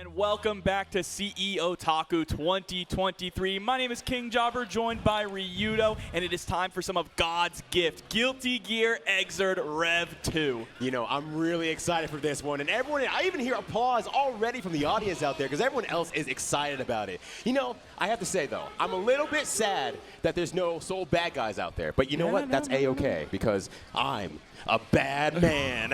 And welcome back to CEOtaku 2023. My name is King Jobber, joined by Ryudo, and it is time for some of God's gift, Guilty Gear Xrd Rev 2. You know, I'm really excited for this one, and everyone, I even hear applause already from the audience out there because everyone else is excited about it. You know, I have to say though, I'm a little bit sad that there's no soul bad guys out there, but you know what? That's A-okay because I'm a bad man.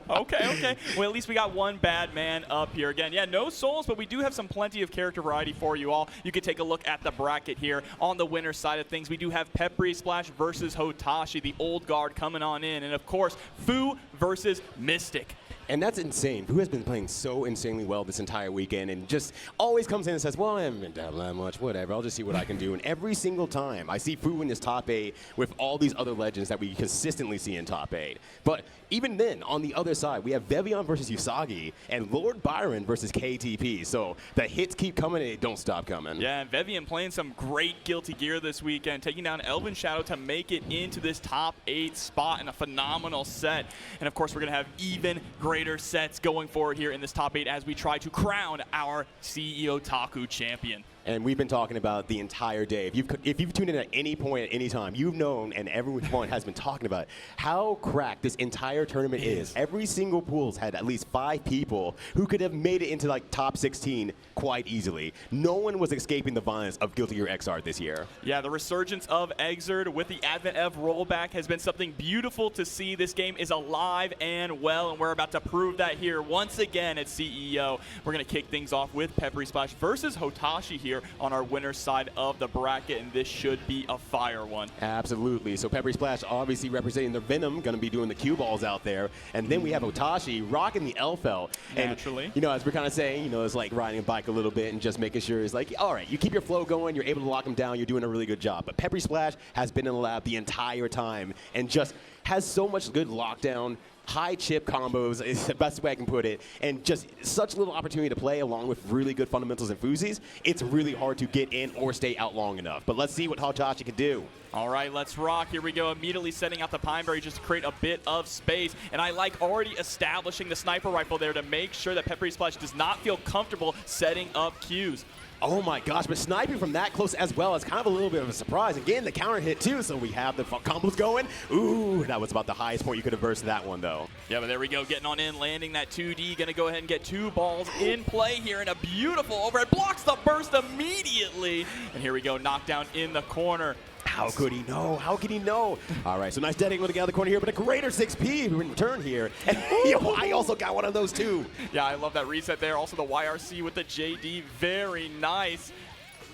Okay. Well, at least we got one bad man up here. Again, yeah, no souls, but we do have plenty of character variety for you all. You can take a look at the bracket here. On the winner's side of things, we do have PepperySplash versus Hotashi, the old guard coming on in. And of course, Fu versus Mystic. And that's insane. Fu has been playing so insanely well this entire weekend and just always comes in and says, well, I haven't been down that much, whatever. I'll just see what I can do. And every single time, I see Fu in his top 8 with all these other legends that we consistently see in top 8. But even then, on the other side, we have Venom versus Yousagi and Lord Byron versus KTP. So the hits keep coming and they don't stop coming. Yeah, and Venom playing some great Guilty Gear this weekend, taking down Elven Shadow to make it into this top 8 spot in a phenomenal set. And of course, we're going to have even greater sets going forward here in this top 8 as we try to crown our CEOtaku champion. And we've been talking about the entire day. If you've tuned in at any point at any time, you've known, and everyone has been talking about how cracked this entire tournament is. Every single pool's had at least 5 people who could have made it into like top 16 quite easily. No one was escaping the violence of Guilty Gear Xrd this year. Yeah, the resurgence of Xrd with the advent of rollback has been something beautiful to see. This game is alive and well, and we're about to prove that here once again at CEO. We're going to kick things off with PepperySplash versus Hotashi here on our winner's side of the bracket, and this should be a fire one. Absolutely. So PepperySplash obviously representing the Venom, going to be doing the cue balls out there. And then we have Hotashi rocking the Elphelt. Naturally. And, you know, as we're kind of saying, you know, it's like riding a bike a little bit and just making sure it's like, all right, you keep your flow going, you're able to lock them down, you're doing a really good job. But PepperySplash has been in the lab the entire time and just has so much good lockdown, high chip combos is the best way I can put it, and just such little opportunity to play along with really good fundamentals and foozies. It's really hard to get in or stay out long enough. But let's see what Hotashi can do. All right, let's rock. Here we go. Immediately setting out the Pineberry just to create a bit of space. And I like already establishing the sniper rifle there to make sure that PepperySplash does not feel comfortable setting up cues. Oh my gosh, but sniping from that close as well is kind of a little bit of a surprise. Again, the counter hit too, so we have the combos going. Ooh, that was about the highest point you could have versed that one though. Yeah, but there we go, getting on in, landing that 2D. Gonna go ahead and get 2 balls in play here, and a beautiful overhead. Blocks the burst immediately. And here we go, knockdown in the corner. How could he know? How could he know? All right, so nice dead angle to get out of the corner here, but a greater 6P in return here. And I also got one of those too. Yeah, I love that reset there. Also the YRC with the JD, very nice.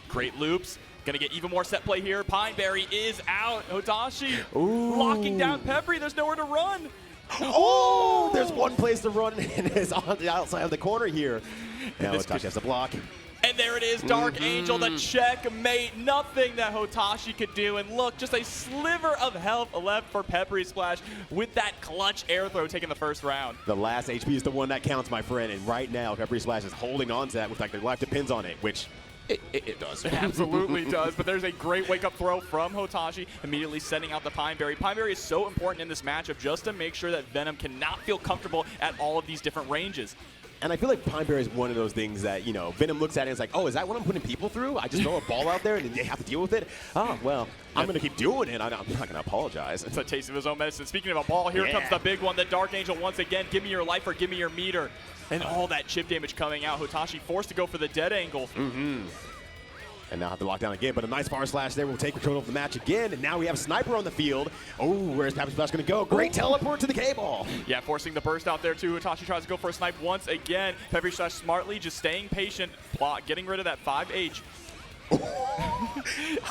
Great loops. Gonna get even more set play here. Pineberry is out. Hotashi locking down Peppery. There's nowhere to run. Oh, there's one place to run, and it's on the outside of the corner here. Now Hotashi has to block. And there it is, Dark Angel, the checkmate. Nothing that Hotashi could do. And look, just a sliver of health left for PepperySplash with that clutch air throw taking the first round. The last HP is the one that counts, my friend. And right now, PepperySplash is holding on to that with like their life depends on it, which it does. It absolutely does. But there's a great wake-up throw from Hotashi, immediately setting out the Pineberry. Pineberry is so important in this matchup just to make sure that Venom cannot feel comfortable at all of these different ranges. And I feel like Pineberry is one of those things that, you know, Venom looks at it and is like, oh, is that what I'm putting people through? I just throw a ball out there and they have to deal with it? Oh, well, I'm going to keep doing it. I'm not going to apologize. It's a taste of his own medicine. Speaking of a ball, here comes the big one. The Dark Angel once again. Give me your life or give me your meter. And all that chip damage coming out. Hotashi forced to go for the dead angle. And now have to lock down again, but a nice far slash there will take control of the match again, and now we have Sniper on the field. Oh, where's PepperySplash going to go? Great teleport to the K-ball. Yeah, forcing the burst out there too. Hotashi tries to go for a snipe once again. PepperySplash smartly just staying patient, getting rid of that 5H.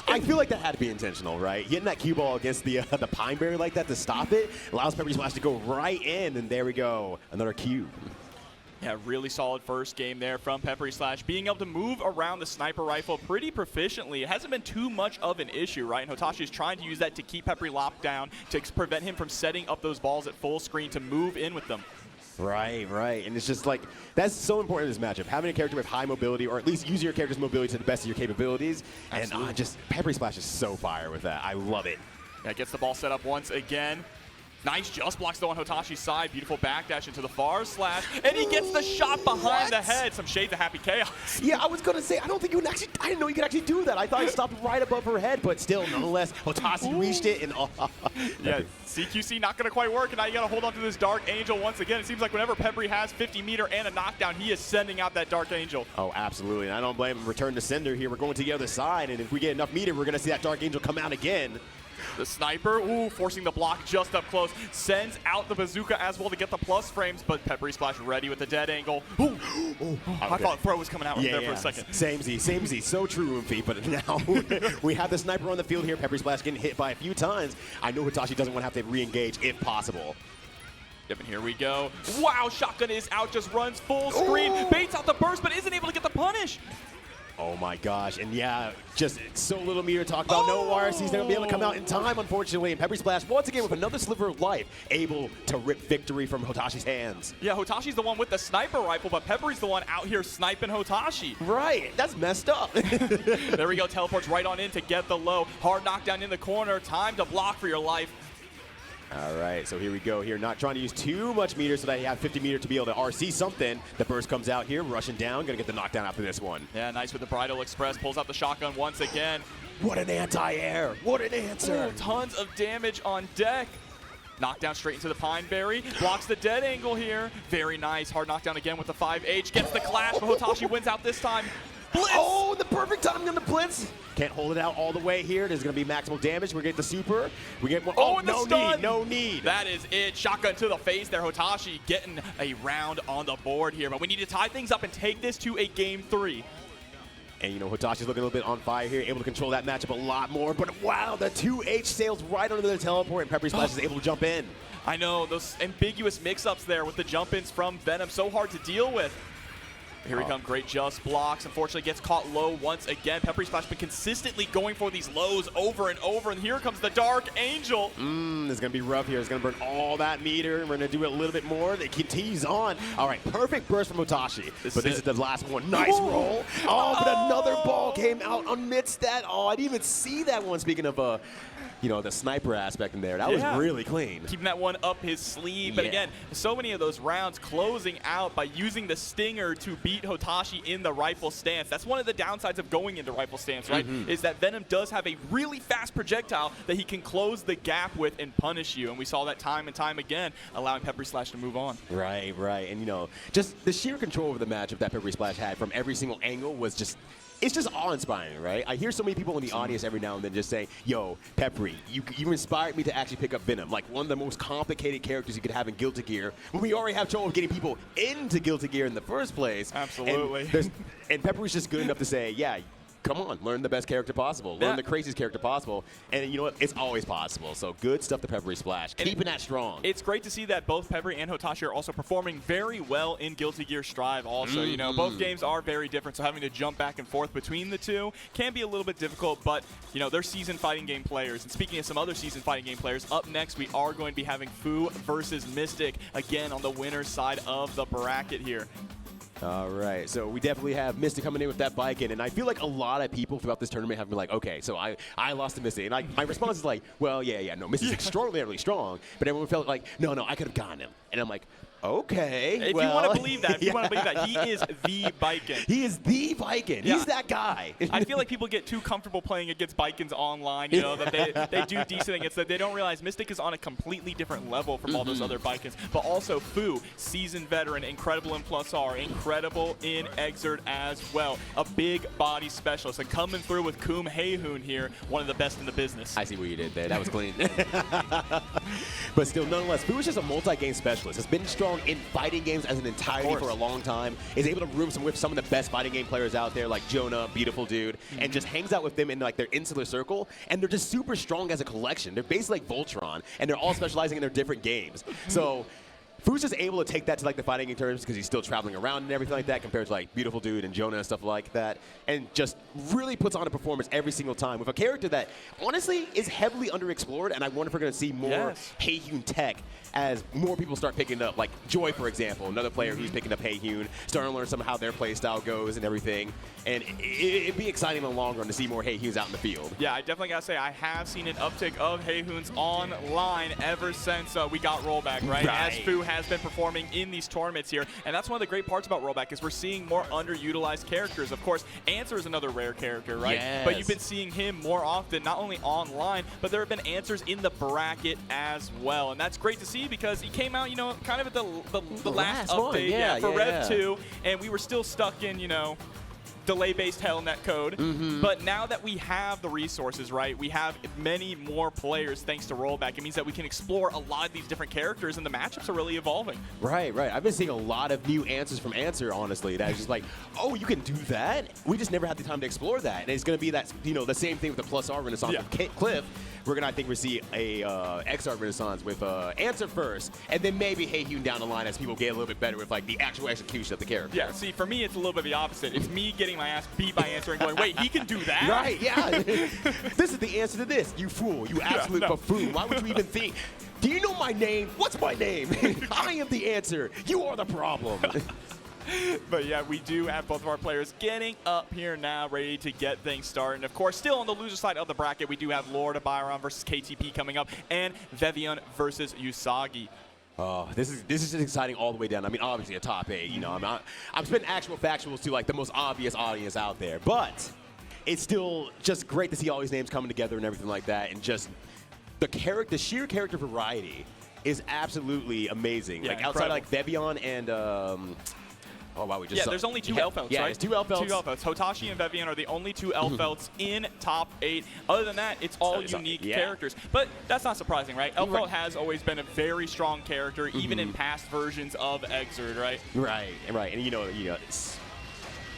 I feel like that had to be intentional, right? Hitting that cue ball against the Pineberry like that to stop it allows PepperySplash to go right in, and there we go. Another cue. Yeah, really solid first game there from PepperySplash. Being able to move around the sniper rifle pretty proficiently. It hasn't been too much of an issue, right? And Hotashi is trying to use that to keep Peppery locked down, to prevent him from setting up those balls at full screen to move in with them. Right. And it's just like, that's so important in this matchup. Having a character with high mobility, or at least use your character's mobility to the best of your capabilities. Absolutely. And just PepperySplash is so fire with that. I love it. Yeah, gets the ball set up once again. Nice just blocks though on Hotashi's side. Beautiful backdash into the far slash. And he gets the shot behind the head. Some shades of Happy Chaos. Yeah, I was going to say, I didn't know you could actually do that. I thought he stopped right above her head, but still, nonetheless, Hotashi reached it. And yeah, CQC not going to quite work. And now you got to hold on to this Dark Angel once again. It seems like whenever Peppery has 50 meter and a knockdown, he is sending out that Dark Angel. Oh, absolutely. And I don't blame him. Return to sender here. We're going to the other side. And if we get enough meter, we're going to see that Dark Angel come out again. The sniper, ooh, forcing the block just up close. Sends out the bazooka as well to get the plus frames, but PepperySplash ready with the dead angle. Ooh. I thought throw was coming out right there for a second. Samey. So true, Oomphy. But now we have the sniper on the field here. PepperySplash getting hit by a few times. I know Hotashi doesn't want to have to re-engage if possible. Yep, and here we go. Wow, shotgun is out, just runs full screen. Ooh. Baits out the burst, but isn't able to get the punish. Oh my gosh, and yeah, just so little meter to talk about. No RC's not going to be able to come out in time, unfortunately. And PepperySplash, once again, with another sliver of life, able to rip victory from Hotashi's hands. Yeah, Hotashi's the one with the sniper rifle, but Peppery's the one out here sniping Hotashi. Right, that's messed up. There we go, teleports right on in to get the low. Hard knockdown in the corner, time to block for your life. All right, so here we go here. Not trying to use too much meter so that you have 50 meter to be able to RC something. The burst comes out here, rushing down, gonna get the knockdown after this one. Yeah, nice with the Bridal Express, pulls out the shotgun once again. What an anti-air, what an answer. Ooh, tons of damage on deck. Knockdown straight into the Pine Berry, blocks the dead angle here. Very nice, hard knockdown again with the 5H, gets the clash, but Hotashi wins out this time. Blitz. Oh, the perfect timing on the blitz. Can't hold it out all the way here. There's going to be maximal damage. We get the super. We get one. Oh, and the stun. No need. That is it. Shotgun to the face there. Hotashi getting a round on the board here. But we need to tie things up and take this to a game 3. And, you know, Hotashi's looking a little bit on fire here, able to control that matchup a lot more. But, wow, the 2H sails right under the teleport, and PepperySplash is able to jump in. I know, those ambiguous mix-ups there with the jump-ins from Venom, so hard to deal with. Here we come, great just blocks. Unfortunately, gets caught low once again. PepperySplash been consistently going for these lows over and over, and here comes the Dark Angel. This is going to be rough here. It's going to burn all that meter, and we're going to do it a little bit more. They continues on. All right, perfect burst from Hotashi, but this is the last one. Nice roll. Oh, but another ball came out amidst that. Oh, I didn't even see that one, speaking of you know, the sniper aspect in there. That was really clean. Keeping that one up his sleeve. But again, so many of those rounds closing out by using the stinger to beat Hotashi in the rifle stance. That's one of the downsides of going into rifle stance, right? Is that Venom does have a really fast projectile that he can close the gap with and punish you. And we saw that time and time again, allowing PepperySplash to move on. Right. And, you know, just the sheer control over the matchup that PepperySplash had from every single angle was just... It's just awe-inspiring, right? I hear so many people in the audience every now and then just say, yo, Peppery, you inspired me to actually pick up Venom, like one of the most complicated characters you could have in Guilty Gear, when we already have trouble getting people into Guilty Gear in the first place. Absolutely. And Peppery's just good enough to say, yeah, come on, learn the best character possible. Learn the craziest character possible. And you know what? It's always possible. So good stuff to PepperySplash. Keeping that strong. It's great to see that both Peppery and Hotashi are also performing very well in Guilty Gear Strive also. You know, both games are very different, so having to jump back and forth between the two can be a little bit difficult, but, you know, they're seasoned fighting game players. And speaking of some other seasoned fighting game players, up next we are going to be having Fu versus Mystic, again on the winner's side of the bracket here. All right, so we definitely have Mystic coming in with that Baiken, and I feel like a lot of people throughout this tournament have been like, okay, so I lost to Mystic, and my response is like, well, no, Mystic's extraordinarily strong, but everyone felt like, no, I could have gotten him, and I'm like, okay. If you want to believe that, he is the Baiken. He is the Baiken. Yeah. He's that guy. I feel like people get too comfortable playing against Baikens online, you know, that they do decent against that. They don't realize Mystic is on a completely different level from all those other Baikens. But also Fu, seasoned veteran, incredible in Plus R, incredible in Exert as well. A big body specialist. And coming through with Haehyun here, one of the best in the business. I see what you did there. That was clean. But still, nonetheless, Fu is just a multi-game specialist. Has been strong in fighting games as an entirety for a long time, is able to room with some of the best fighting game players out there, like Jonah, beautiful dude, and just hangs out with them in like their insular circle, and they're just super strong as a collection. They're basically like Voltron, and they're all specializing in their different games. So Fu's just able to take that to like the fighting terms because he's still traveling around and everything like that compared to like Beautiful Dude and Jonah and stuff like that, and just really puts on a performance every single time with a character that honestly is heavily underexplored, and I wonder if we're going to see more Haehyun tech as more people start picking up, like Joy, for example, another player who's picking up Haehyun, starting to learn some of how their play style goes and everything, and it'd be exciting in the long run to see more Haehyuns out in the field. Yeah, I definitely got to say, I have seen an uptick of Haehyuns online ever since we got rollback, right? As Fu has been performing in these tournaments here, and that's one of the great parts about rollback is we're seeing more underutilized characters. Of course, Answer is another rare character, right? Yes. But you've been seeing him more often, not only online, but there have been answers in the bracket as well, and that's great to see because he came out, you know, kind of at the last update for Rev 2, and we were still stuck in, you know, delay-based hell net code. But now that we have the resources, right, we have many more players thanks to rollback. It means that we can explore a lot of these different characters, and the matchups are really evolving. Right. I've been seeing a lot of new answers from Answer, honestly, that is just like, oh, you can do that? We just never had the time to explore that. And it's going to be that, you know, the same thing with the Plus R Renaissance with Cliff. We're going to, I think, we see a XR Renaissance with Answer first, and then maybe Haehyun down the line as people get a little bit better with like the actual execution of the character. Yeah, see, for me, it's a little bit of the opposite. It's me getting my ass beat by Answer and going, wait, he can do that? Right, yeah. This is the answer to this, you fool, you absolute buffoon. Why would you even think? Do you know my name? What's my name? I am the answer. You are the problem. But yeah, we do have both of our players getting up here now, ready to get things started. And of course, still on the loser side of the bracket, we do have Lord of Byron versus KTP coming up, and Venom versus Yousagi. Oh, this is just exciting all the way down. I mean, obviously a top 8. You know, I'm spitting actual factuals to like the most obvious audience out there, but it's still just great to see all these names coming together and everything like that, and just the sheer character variety is absolutely amazing. Yeah, like outside of like Vevion and oh wow, we just there's only two Elphelts, right? Yeah, there's two Elphelts. Two Elphelts. Hotashi and Vevion are the only two Elphelts in top 8. Other than that, it's all unique characters. But that's not surprising, right? Elphelt has always been a very strong character, even in past versions of Exerd, right? Right. And you know,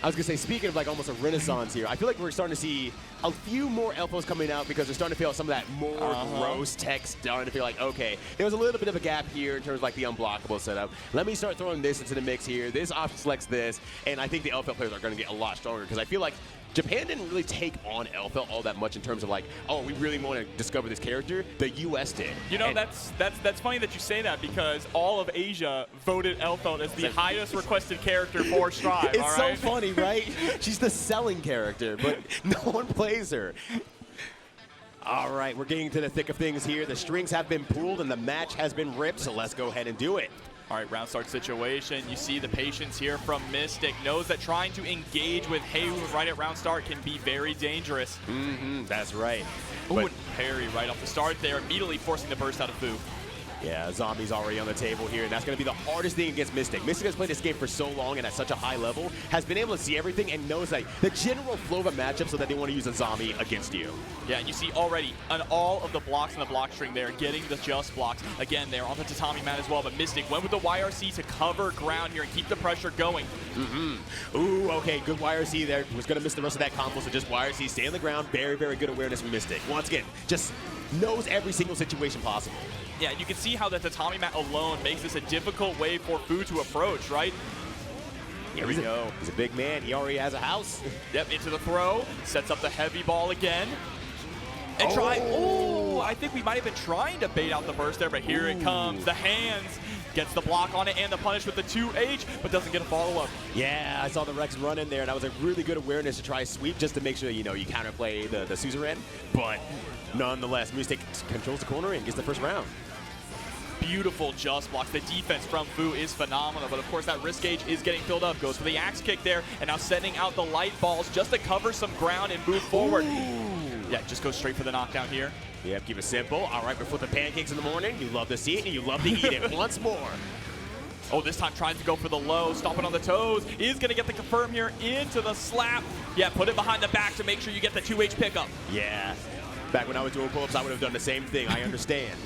I was gonna say, speaking of like almost a renaissance here, I feel like we're starting to see a few more Elphos coming out because they're starting to feel some of that more gross tech, starting to feel like, okay, there was a little bit of a gap here in terms of like the unblockable setup. Let me start throwing this into the mix here. This option selects this, and I think the Elphelt players are gonna get a lot stronger because I feel like Japan didn't really take on Elphelt all that much in terms of like, oh, we really want to discover this character. The U.S. did. You know, that's funny that you say that because all of Asia voted Elphelt as the highest requested character for Strive. It's so funny, right? She's the selling character, but no one plays her. All right, we're getting to the thick of things here. The strings have been pulled and the match has been ripped, so let's go ahead and do it. All right, round start situation. You see the patience here from Mystic. Knows that trying to engage with Haehyun right at round start can be very dangerous. That's right. Ooh, and parry right off the start there, immediately forcing the burst out of Fu. Yeah, Zombie's already on the table here, and that's going to be the hardest thing against Mystic. Mystic has played this game for so long and at such a high level, has been able to see everything and knows like the general flow of a matchup so that they want to use a Zombie against you. Yeah, and you see already on all of the blocks in the block string there, getting the just blocks. Again, they're on the tatami mat as well, but Mystic went with the YRC to cover ground here and keep the pressure going. Ooh, okay, good YRC there. Was going to miss the rest of that combo, so just YRC, stay on the ground. Very, very good awareness from Mystic. Once again, just knows every single situation possible. Yeah, you can see how the tatami mat alone makes this a difficult way for Fu to approach, right? Here we go. He's a big man. He already has a house. Yep, into the throw. Sets up the heavy ball again. And I think we might have been trying to bait out the burst there, but here it comes. The hands. Gets the block on it and the punish with the 2H, but doesn't get a follow-up. Yeah, I saw the Rex run in there, and that was a really good awareness to try sweep just to make sure, you know, you counterplay the suzerain. But nonetheless, Mystic controls the corner and gets the first round. Beautiful just blocks. The defense from Fu is phenomenal, but of course that wrist gauge is getting filled up. Goes for the axe kick there, and now sending out the light balls just to cover some ground and move forward. Yeah, just go straight for the knockdown here. Yep, keep it simple. All right, we're flipping pancakes in the morning. You love to see it, and you love to eat it once more. Oh, this time tries to go for the low, stomping on the toes. Is going to get the confirm here into the slap. Yeah, put it behind the back to make sure you get the 2H pickup. Yeah. Back when I was doing pull-ups, I would have done the same thing. I understand.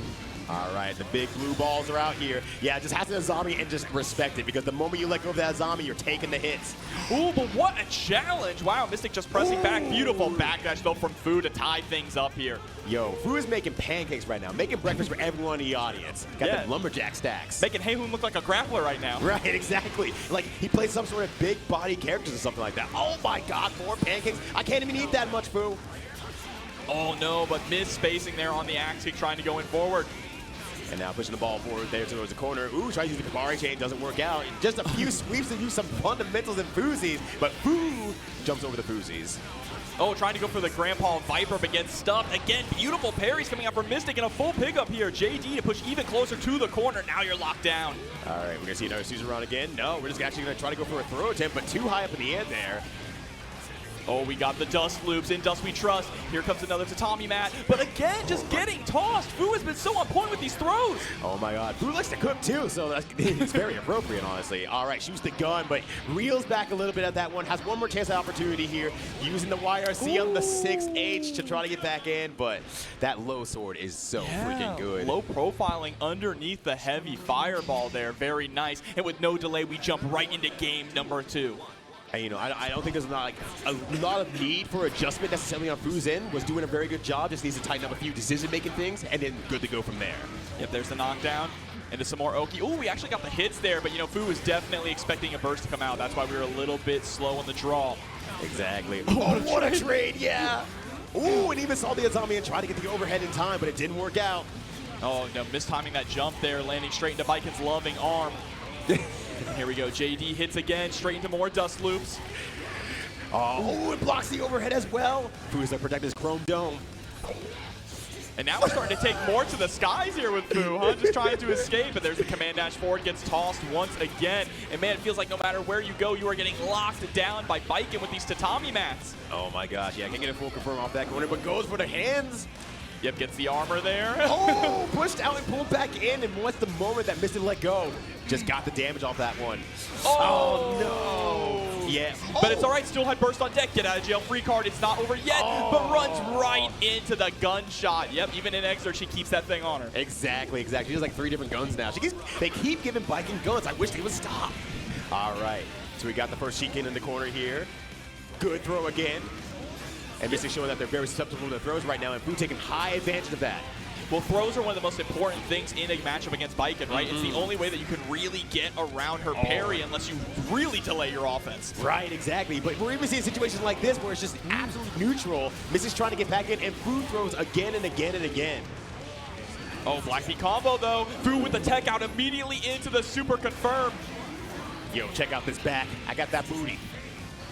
All right, the big blue balls are out here. Yeah, just have to zombie and just respect it, because the moment you let go of that zombie, you're taking the hits. Ooh, but what a challenge. Wow, Mystic just pressing back. Beautiful backdash, though, from Fu to tie things up here. Yo, Fu is making pancakes right now, making breakfast for everyone in the audience. Got the lumberjack stacks. Making Haehyun look like a grappler right now. Right, exactly. Like he plays some sort of big body characters or something like that. Oh my God, more pancakes. I can't even eat that much, Fu. Oh no, but Miz spacing there on the axe kick, trying to go in forward. And now pushing the ball forward there towards the corner. Ooh, trying to use the Kabari chain, doesn't work out. Just a few sweeps to use some fundamentals and foozies, but Fu jumps over the foozies. Oh, trying to go for the Grandpa Viper, but gets stuffed. Again, beautiful parries coming out from Mystic and a full pickup here. JD to push even closer to the corner. Now you're locked down. All right, we're going to see another Caesar run again. No, we're just actually going to try to go for a throw attempt, but too high up in the end there. Oh, we got the Dust Loops. In Dust we trust. Here comes another Tatami mat. But again, just getting tossed. Fu has been so on point with these throws. Oh my God. Fu likes to cook too, so it's very appropriate, honestly. All right, shoots the gun, but reels back a little bit at that one. Has one more chance at opportunity here. Using the YRC on the 6H to try to get back in, but that low sword is so freaking good. Low profiling underneath the heavy fireball there. Very nice. And with no delay, we jump right into game number 2. And, you know, I don't think there's not like a lot of need for adjustment necessarily on Fu's end. Was doing a very good job. Just needs to tighten up a few decision-making things, and then good to go from there. Yep, there's the knockdown. Into some more Oki. Ooh, we actually got the hits there, but, you know, Fu was definitely expecting a burst to come out. That's why we were a little bit slow on the draw. Exactly. Oh, what a trade, yeah. Ooh, and even saw the Azami and tried to get the overhead in time, but it didn't work out. Oh, no, mistiming that jump there, landing straight into Baiken's loving arm. Here we go. JD hits again, straight into more Dust Loops. Oh, it blocks the overhead as well. Fu is to protect his Chrome Dome. And now we're starting to take more to the skies here with Fu, huh? Just trying to escape, but there's the command dash forward, gets tossed once again. And man, it feels like no matter where you go, you are getting locked down by Baiken with these tatami mats. Oh my gosh, yeah, I can't get a full confirm off that corner, but goes for the hands. Yep, gets the armor there. Oh, pushed out and pulled back in, and what's the moment that Mystic let go? Just got the damage off that one. Oh no. Yeah. But it's all right, still had burst on deck. Get out of jail free card. It's not over yet, but runs right into the gunshot. Yep, even in Exert, she keeps that thing on her. Exactly. She has like 3 different guns now. They keep giving Baiken guns. I wish they would stop. All right, so we got the first Shikin in the corner here. Good throw again. And Mystic showing that they're very susceptible to throws right now, and Fu taking high advantage of that. Well, throws are one of the most important things in a matchup against Baiken, right? It's the only way that you can really get around her parry unless you really delay your offense. Right, exactly. But we're even seeing situations like this where it's just absolutely neutral. Mystic's trying to get back in, and Fu throws again and again and again. Oh, Black Feet combo, though. Fu with the tech out immediately into the super confirm. Yo, check out this back. I got that booty.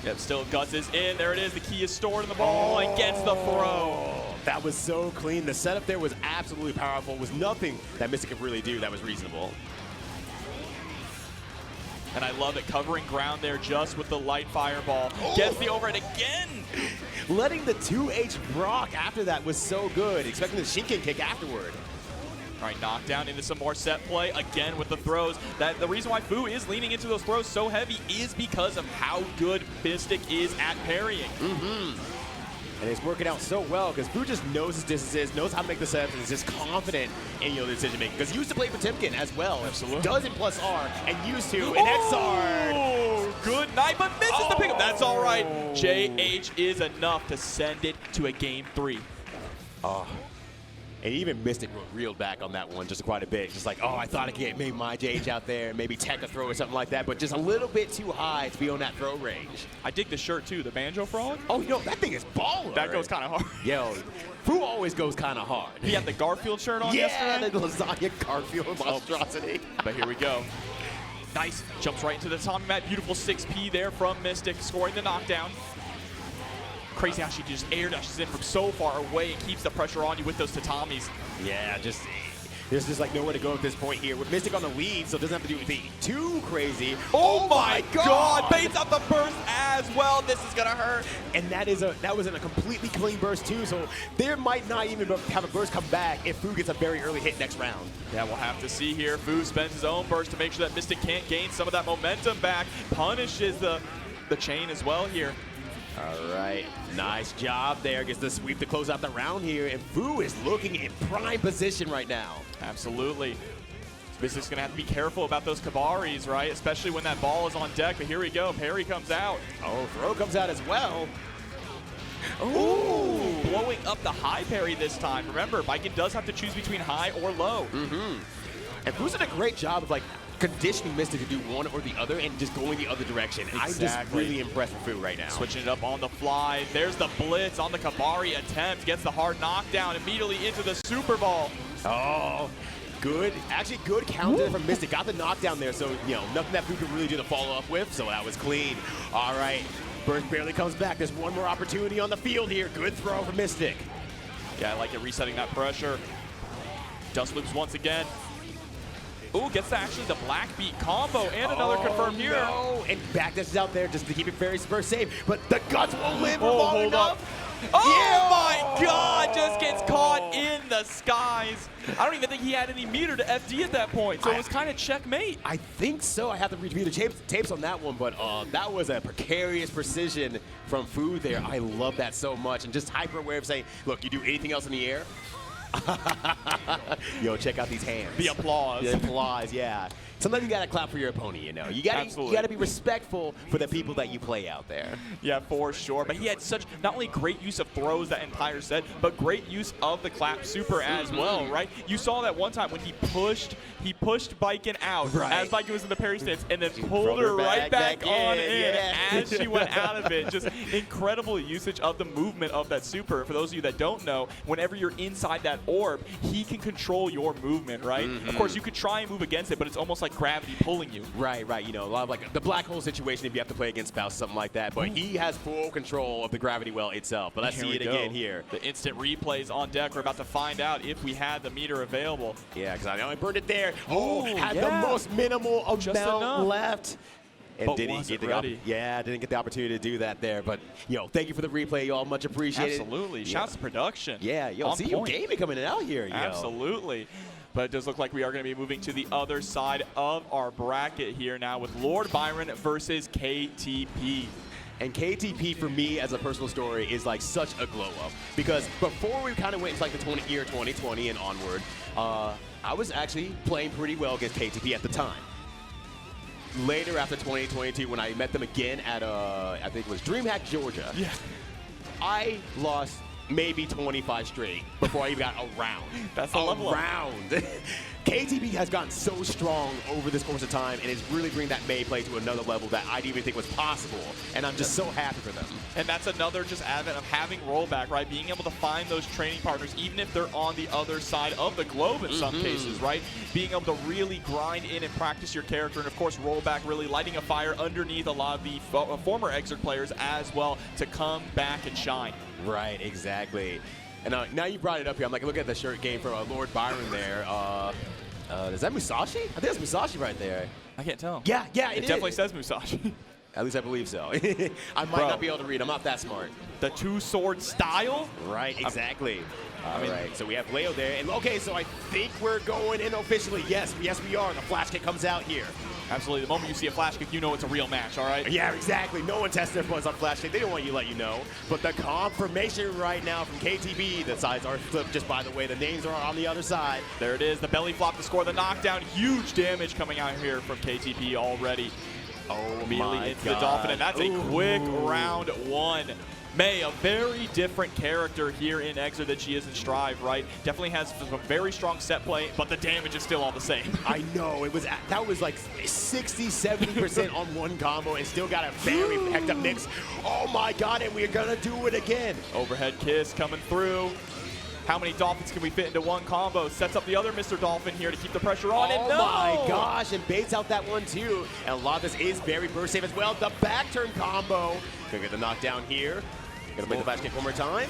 Yep, still Guts is in. There it is. The key is stored in the ball and gets the throw. That was so clean. The setup there was absolutely powerful. Was nothing that Mystic could really do that was reasonable. And I love it. Covering ground there just with the light fireball. Gets the overhead again. Letting the 2H rock after that was so good. Expecting the Shinken kick afterward. All right, knockdown into some more set play, again with the throws. The reason why Fu is leaning into those throws so heavy is because of how good Mystic is at parrying. And it's working out so well because Fu just knows his distances, knows how to make the setups, and is just confident in decision making. Because he used to play Potemkin as well. Absolutely. Does in plus R and used to in XR. Oh, good night, but misses the pickup. That's all right. JH is enough to send it to a game 3. And even Mystic reeled back on that one just quite a bit. Just like, oh, I thought I could get maybe my JH out there, maybe tech a throw or something like that, but just a little bit too high to be on that throw range. I dig the shirt, too, the Banjo Frog. Oh, yo, that thing is baller. That goes kind of hard. Yo, Fu always goes kind of hard. He had the Garfield shirt on yesterday. Yeah, the lasagna Garfield monstrosity. But here we go. Nice. Jumps right into the Tommy mat. Beautiful 6P there from Mystic, scoring the knockdown. Crazy how she just air dashes in from so far away and keeps the pressure on you with those tatamis. Yeah, there's just like nowhere to go at this point here. With Mystic on the lead, so it doesn't have to do anything too crazy. Oh my God! Baits out the burst as well. This is gonna hurt. And that was in a completely clean burst too, so there might not even have a burst come back if Fu gets a very early hit next round. Yeah, we'll have to see here. Fu spends his own burst to make sure that Mystic can't gain some of that momentum back. Punishes the chain as well here. All right, nice job there. Gets the sweep to close out the round here, and Fu is looking in prime position right now. Absolutely. Mystic's going to have to be careful about those Kabaris, right? Especially when that ball is on deck. But here we go. Parry comes out. Oh, throw comes out as well. Ooh, blowing up the high parry this time. Remember, Baiken does have to choose between high or low. And Fu's did a great job of like conditioning Mystic to do one or the other and just going the other direction. Exactly. I'm just really impressed with Fu right now. Switching it up on the fly. There's the blitz on the Kabari attempt. Gets the hard knockdown immediately into the Super Ball. Oh, good. Actually, good counter from Mystic. Got the knockdown there, so, you know, nothing that Fu could really do to follow up with, so that was clean. All right, Burst barely comes back. There's one more opportunity on the field here. Good throw from Mystic. Yeah, I like it, resetting that pressure. Dust loops once again. Ooh, gets actually the black beat combo and another confirmed here. No. And back dashes out there just to keep it very safe. But the guts won't live long enough. Oh my God, just gets caught in the skies. I don't even think he had any meter to FD at that point, so it was kind of checkmate. I think so. I have to review the tapes on that one, but that was a precarious precision from Fu there. I love that so much. And just hyper aware of saying, look, you do anything else in the air? Yo, check out these hands. The applause. The applause, yeah. Sometimes you gotta clap for your opponent, you know. You gotta be respectful for the people that you play out there. Yeah, for sure. But he had such not only great use of throws that entire set, but great use of the clap super as well, right? You saw that one time when he pushed Baiken out as Baiken was in the parry stance and then pulled her right back on in as she went out of it. Just incredible usage of the movement of that super. For those of you that don't know, whenever you're inside that orb, he can control your movement, right? Of course, you could try and move against it, but it's almost like gravity pulling you. Right. You know, a lot of like the black hole situation if you have to play against Spouse, something like that. But he has full control of the gravity well itself. But let's see it again here. The instant replays on deck. We're about to find out if we had the meter available. Yeah, because I know I burned it there. Had the most minimal amount left. And but didn't get didn't get the opportunity to do that there. But, yo, thank you for the replay, y'all. Much appreciated. Absolutely. Shouts to production. Yeah, yo, see you gaming coming out here, yo. Absolutely. But it does look like we are going to be moving to the other side of our bracket here now with Lord Byron versus KTP. And KTP, for me, as a personal story, is like such a glow-up. Because before we kind of went into like the year 2020 and onward, I was actually playing pretty well against KTP at the time. Later, after 2022, when I met them again at, I think it was DreamHack, Georgia, I lost maybe 25 straight before I even got a round. That's a level round. KTP has gotten so strong over this course of time and is really bringing that May play to another level that I didn't even think was possible. And I'm just so happy for them. And that's another just advent of having rollback, right? Being able to find those training partners, even if they're on the other side of the globe in some cases, right? Being able to really grind in and practice your character. And of course, rollback really lighting a fire underneath a lot of the former Exert players as well to come back and shine. Right, exactly. And now you brought it up here. I'm like, look at the shirt game for Lord Byron there. Is that Musashi? I think that's Musashi right there. I can't tell. Yeah, it definitely says Musashi. At least I believe so. I might not be able to read. I'm not that smart. The two-sword style? Right, exactly. All right, so we have Leo there. And okay, so I think we're going in officially. Yes, we are. The flash kick comes out here. Absolutely. The moment you see a flash kick, you know it's a real match, all right? Yeah, exactly. No one tests their points on flash kick. They don't want you to let you know. But the confirmation right now from KTB, the sides are flipped just by the way the names are on the other side. There it is, the belly flop to score the knockdown. Huge damage coming out here from KTP already. Immediately into the Dolphin, and that's a quick round one. May, a very different character here in Exer than she is in Strive, right? Definitely has some very strong set play, but the damage is still all the same. I know. That was like 60, 70% on one combo and still got a very hecked up mix. Oh my God, and we're gonna do it again. Overhead kiss coming through. How many Dolphins can we fit into one combo? Sets up the other Mr. Dolphin here to keep the pressure on. Oh my gosh, and baits out that one too. And a lot of this is very burst safe as well. The back turn combo. Gonna get the knockdown here. Gonna play the flash kick one more time.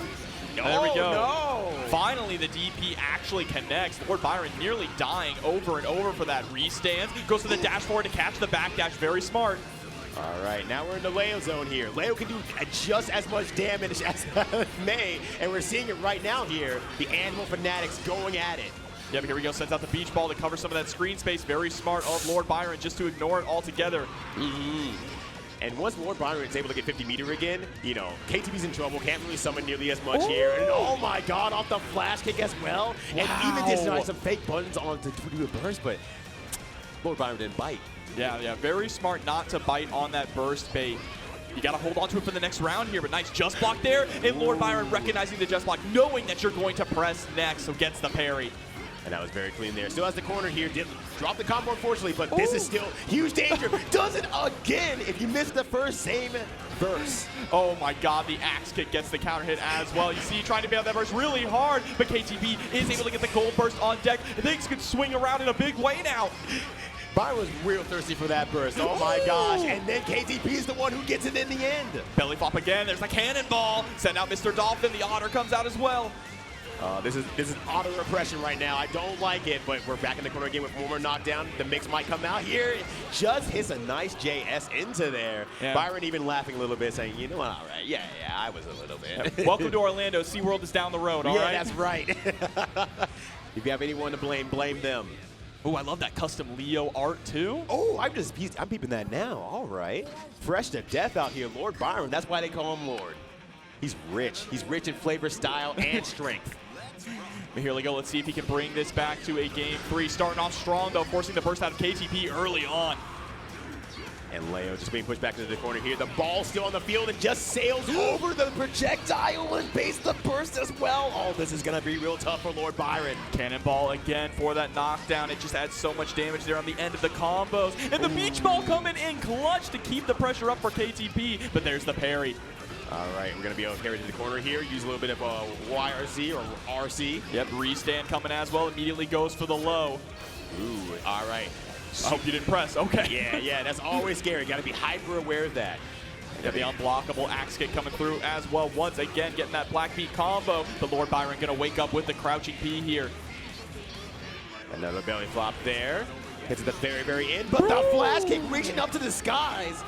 There we go. No. Finally, the DP actually connects. Lord Byron nearly dying over and over for that restance. Goes to the dash forward to catch the back dash. Very smart. All right, now we're in the Leo zone here. Leo can do just as much damage as May, and we're seeing it right now here. The Animal Fanatics going at it. Yeah, but here we go. Sends out the beach ball to cover some of that screen space. Very smart of Lord Byron just to ignore it altogether. And once Lord Byron is able to get 50 meter again, you know, KTB's in trouble, can't really summon nearly as much here. And oh my god, off the flash kick as well. And even did some fake buttons on to do a burst, but Lord Byron didn't bite. Yeah, very smart not to bite on that burst bait. You got to hold on to it for the next round here, but nice just block there. And Lord Byron recognizing the just block, knowing that you're going to press next, so gets the parry. And that was very clean there. Still has the corner here. Did drop the combo, unfortunately, but this is still huge danger. Does it again if you missed the first same verse. Oh my god, the axe kick gets the counter hit as well. You see, trying to bail that burst really hard, but KTB is able to get the gold burst on deck. Things could swing around in a big way now. Byron was real thirsty for that burst. Oh my gosh. And then KTP is the one who gets it in the end. Belly flop again. There's a cannonball. Send out Mr. Dolphin. The otter comes out as well. This is auto repression right now. I don't like it, but we're back in the corner again with one more knockdown. The mix might come out here. Just hits a nice JS into there. Yeah. Byron even laughing a little bit, saying, you know what, all right, yeah, I was a little bit. Yeah. Welcome to Orlando. SeaWorld is down the road, all right? Yeah, that's right. If you have anyone to blame, blame them. Oh, I love that custom Leo art, too. Oh, I'm peeping that now. All right. Fresh to death out here, Lord Byron. That's why they call him Lord. He's rich. He's rich in flavor, style, and strength. But here we go. Let's see if he can bring this back to a game 3. Starting off strong, though, forcing the burst out of KTP early on. And Leo just being pushed back into the corner here. The ball still on the field and just sails over the projectile and base the burst as well. Oh, this is going to be real tough for Lord Byron. Cannonball again for that knockdown. It just adds so much damage there on the end of the combos. And the beach ball coming in clutch to keep the pressure up for KTP. But there's the parry. All right, we're going to be able to carry to the corner here. Use a little bit of YRC or RC. Yep, restand coming as well. Immediately goes for the low. Ooh, all right. I hope you didn't press. Okay. Yeah, that's always scary. Got to be hyper aware of that. Yeah, the unblockable axe kick coming through as well. Once again, getting that black beat combo. The Lord Byron going to wake up with the crouching P here. Another belly flop there. Hits at the very, very end, but the flash kick reaching up to the skies.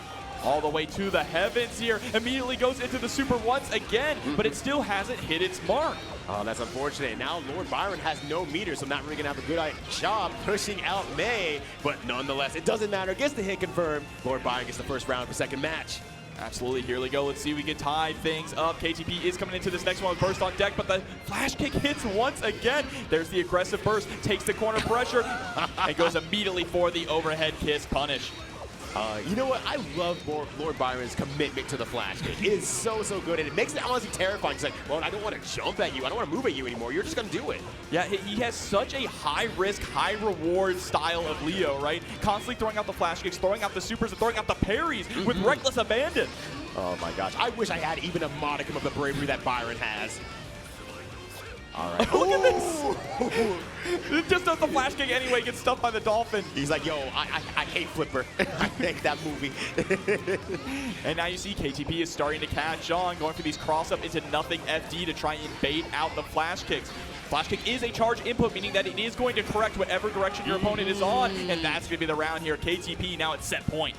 All the way to the heavens here. Immediately goes into the super once again, but it still hasn't hit its mark. Oh, that's unfortunate. Now Lord Byron has no meter, so not really going to have a good job pushing out May. But nonetheless, it doesn't matter. Gets the hit confirmed. Lord Byron gets the first round of the second match. Absolutely. Here we go. Let's see if we can tie things up. KTP is coming into this next one with burst on deck, but the flash kick hits once again. There's the aggressive burst. Takes the corner pressure and goes immediately for the overhead kiss punish. You know what? I love Lord Byron's commitment to the flash kick. It is so good, and it makes it honestly terrifying. He's like, well, I don't want to jump at you. I don't want to move at you anymore. You're just going to do it. Yeah, he has such a high-risk, high-reward style of Leo, right? Constantly throwing out the flash kicks, throwing out the supers, and throwing out the parries with reckless abandon. Oh, my gosh. I wish I had even a modicum of the bravery that Byron has. All right. Look at this. It just does the flash kick anyway, gets stuffed by the Dolphin. He's like, yo, I hate Flipper. I hate that movie. And now you see KTP is starting to catch on, going for these cross-up into nothing FD to try and bait out the flash kicks. Flash kick is a charge input, meaning that it is going to correct whatever direction your opponent is on, and that's going to be the round here. KTP now at set point.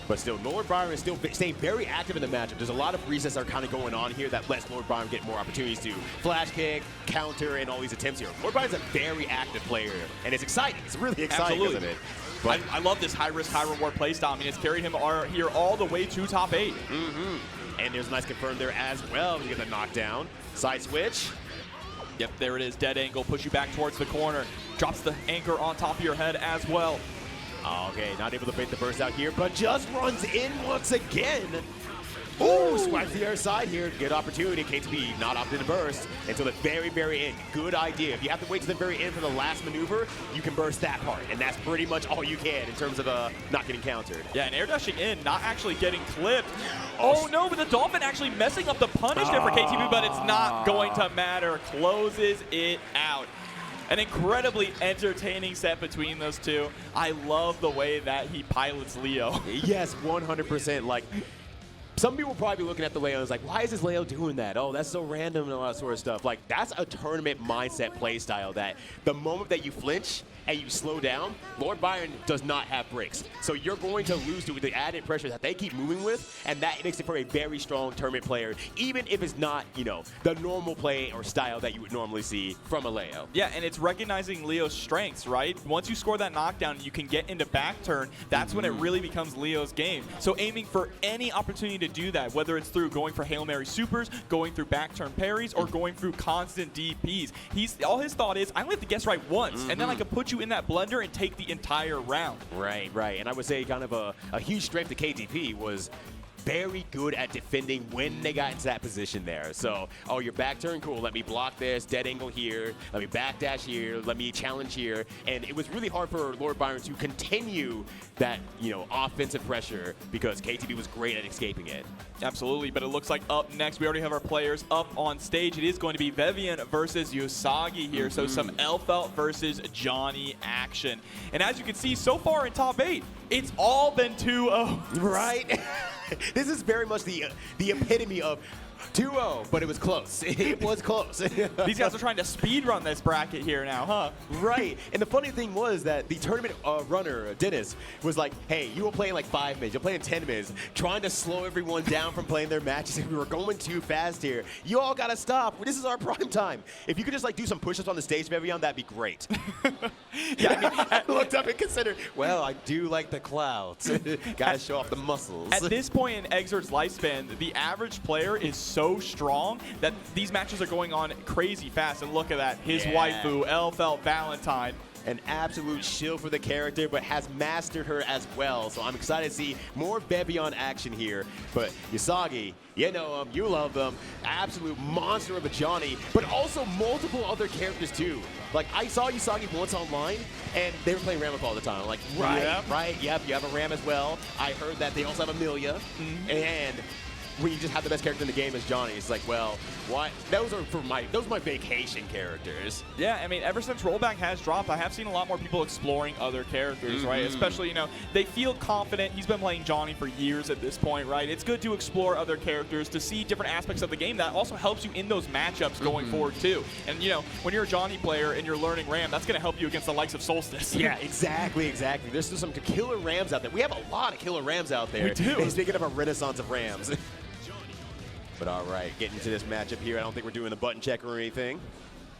But still, Lord Byron is still staying very active in the matchup. There's a lot of resets that are kind of going on here that lets Lord Byron get more opportunities to flash kick, counter, and all these attempts here. Lord Byron's a very active player, and it's exciting. It's really exciting, isn't it? But I love this high-risk, high-reward playstyle. I mean, it's carried him here all the way to top 8. And there's a nice confirm there as well. You get the knockdown. Side switch. Yep, there it is. Dead angle. Push you back towards the corner. Drops the anchor on top of your head as well. Okay, not able to bait the burst out here, but just runs in once again. Ooh, swipes the other side here. Good opportunity. KTB not opting to burst until the very, very end. Good idea. If you have to wait to the very end for the last maneuver, you can burst that part, and that's pretty much all you can in terms of not getting countered. Yeah, and air dashing in, not actually getting clipped. Oh no, but the Dolphin actually messing up the punish there for KTB, but it's not going to matter. Closes it out. An incredibly entertaining set between those two. I love the way that he pilots Leo. Yes, 100%. Like, some people will probably be looking at the Leo and like, why is this Leo doing that? Oh, that's so random and all that sort of stuff. Like, that's a tournament mindset play style that the moment that you flinch and you slow down, Lord Byron does not have breaks. So you're going to lose to the added pressure that they keep moving with, and that makes it for a very strong tournament player, even if it's not, you know, the normal play or style that you would normally see from a Leo. Yeah, and it's recognizing Leo's strengths, right? Once you score that knockdown and you can get into back turn, that's when it really becomes Leo's game. So aiming for any opportunity to do that, whether it's through going for Hail Mary supers, going through back turn parries, or going through constant DPs. All his thought is, I only have to guess right once, and then I can put you in that blender and take the entire round. Right. And I would say kind of a huge strength of KTP was very good at defending when they got into that position there. So, oh, your back turn, cool. Let me block this, dead angle here. Let me backdash here. Let me challenge here. And it was really hard for Lord Byron to continue that, you know, offensive pressure because KTP was great at escaping it. Absolutely, but it looks like up next, we already have our players up on stage. It is going to be Venom versus Yousagi here. So some Elphelt versus Johnny action. And as you can see, so far in top 8, it's all been 2-0. Right? This is very much the epitome of 2-0, but it was close. It was close. These guys are trying to speed run this bracket here now, huh? Right. And the funny thing was that the tournament runner, Dennis, was like, hey, you were playing like 5 minutes. You're playing 10 minutes, trying to slow everyone down from playing their matches. We were going too fast here. You all got to stop. This is our prime time. If you could just like do some push-ups on the stage, Venom, that'd be great. Yeah, I mean, I looked up and considered, well, I do like the clouds. Got to show off the muscles. At this point in Exert's lifespan, the average player is so strong that these matches are going on crazy fast. And look at that. His waifu, Elphelt Valentine. An absolute shield for the character, but has mastered her as well. So I'm excited to see more Venom action here. But Yousagi, you know him, you love them. Absolute monster of a Johnny, but also multiple other characters too. Like, I saw Yousagi once online, and they were playing Ram all the time. I'm like, right, yep, you have a Ram as well. I heard that they also have Amelia, and when you just have the best character in the game as Johnny, it's like, well, why? Those are my vacation characters. Yeah, I mean, ever since Rollback has dropped, I have seen a lot more people exploring other characters, right? Especially, you know, they feel confident. He's been playing Johnny for years at this point, right? It's good to explore other characters, to see different aspects of the game. That also helps you in those matchups going forward, too. And, you know, when you're a Johnny player and you're learning Ram, that's going to help you against the likes of Solstice. Yeah, exactly. There's still some killer Rams out there. We have a lot of killer Rams out there. We do. Speaking of a renaissance of Rams. But all right, getting into this matchup here. I don't think we're doing a button check or anything.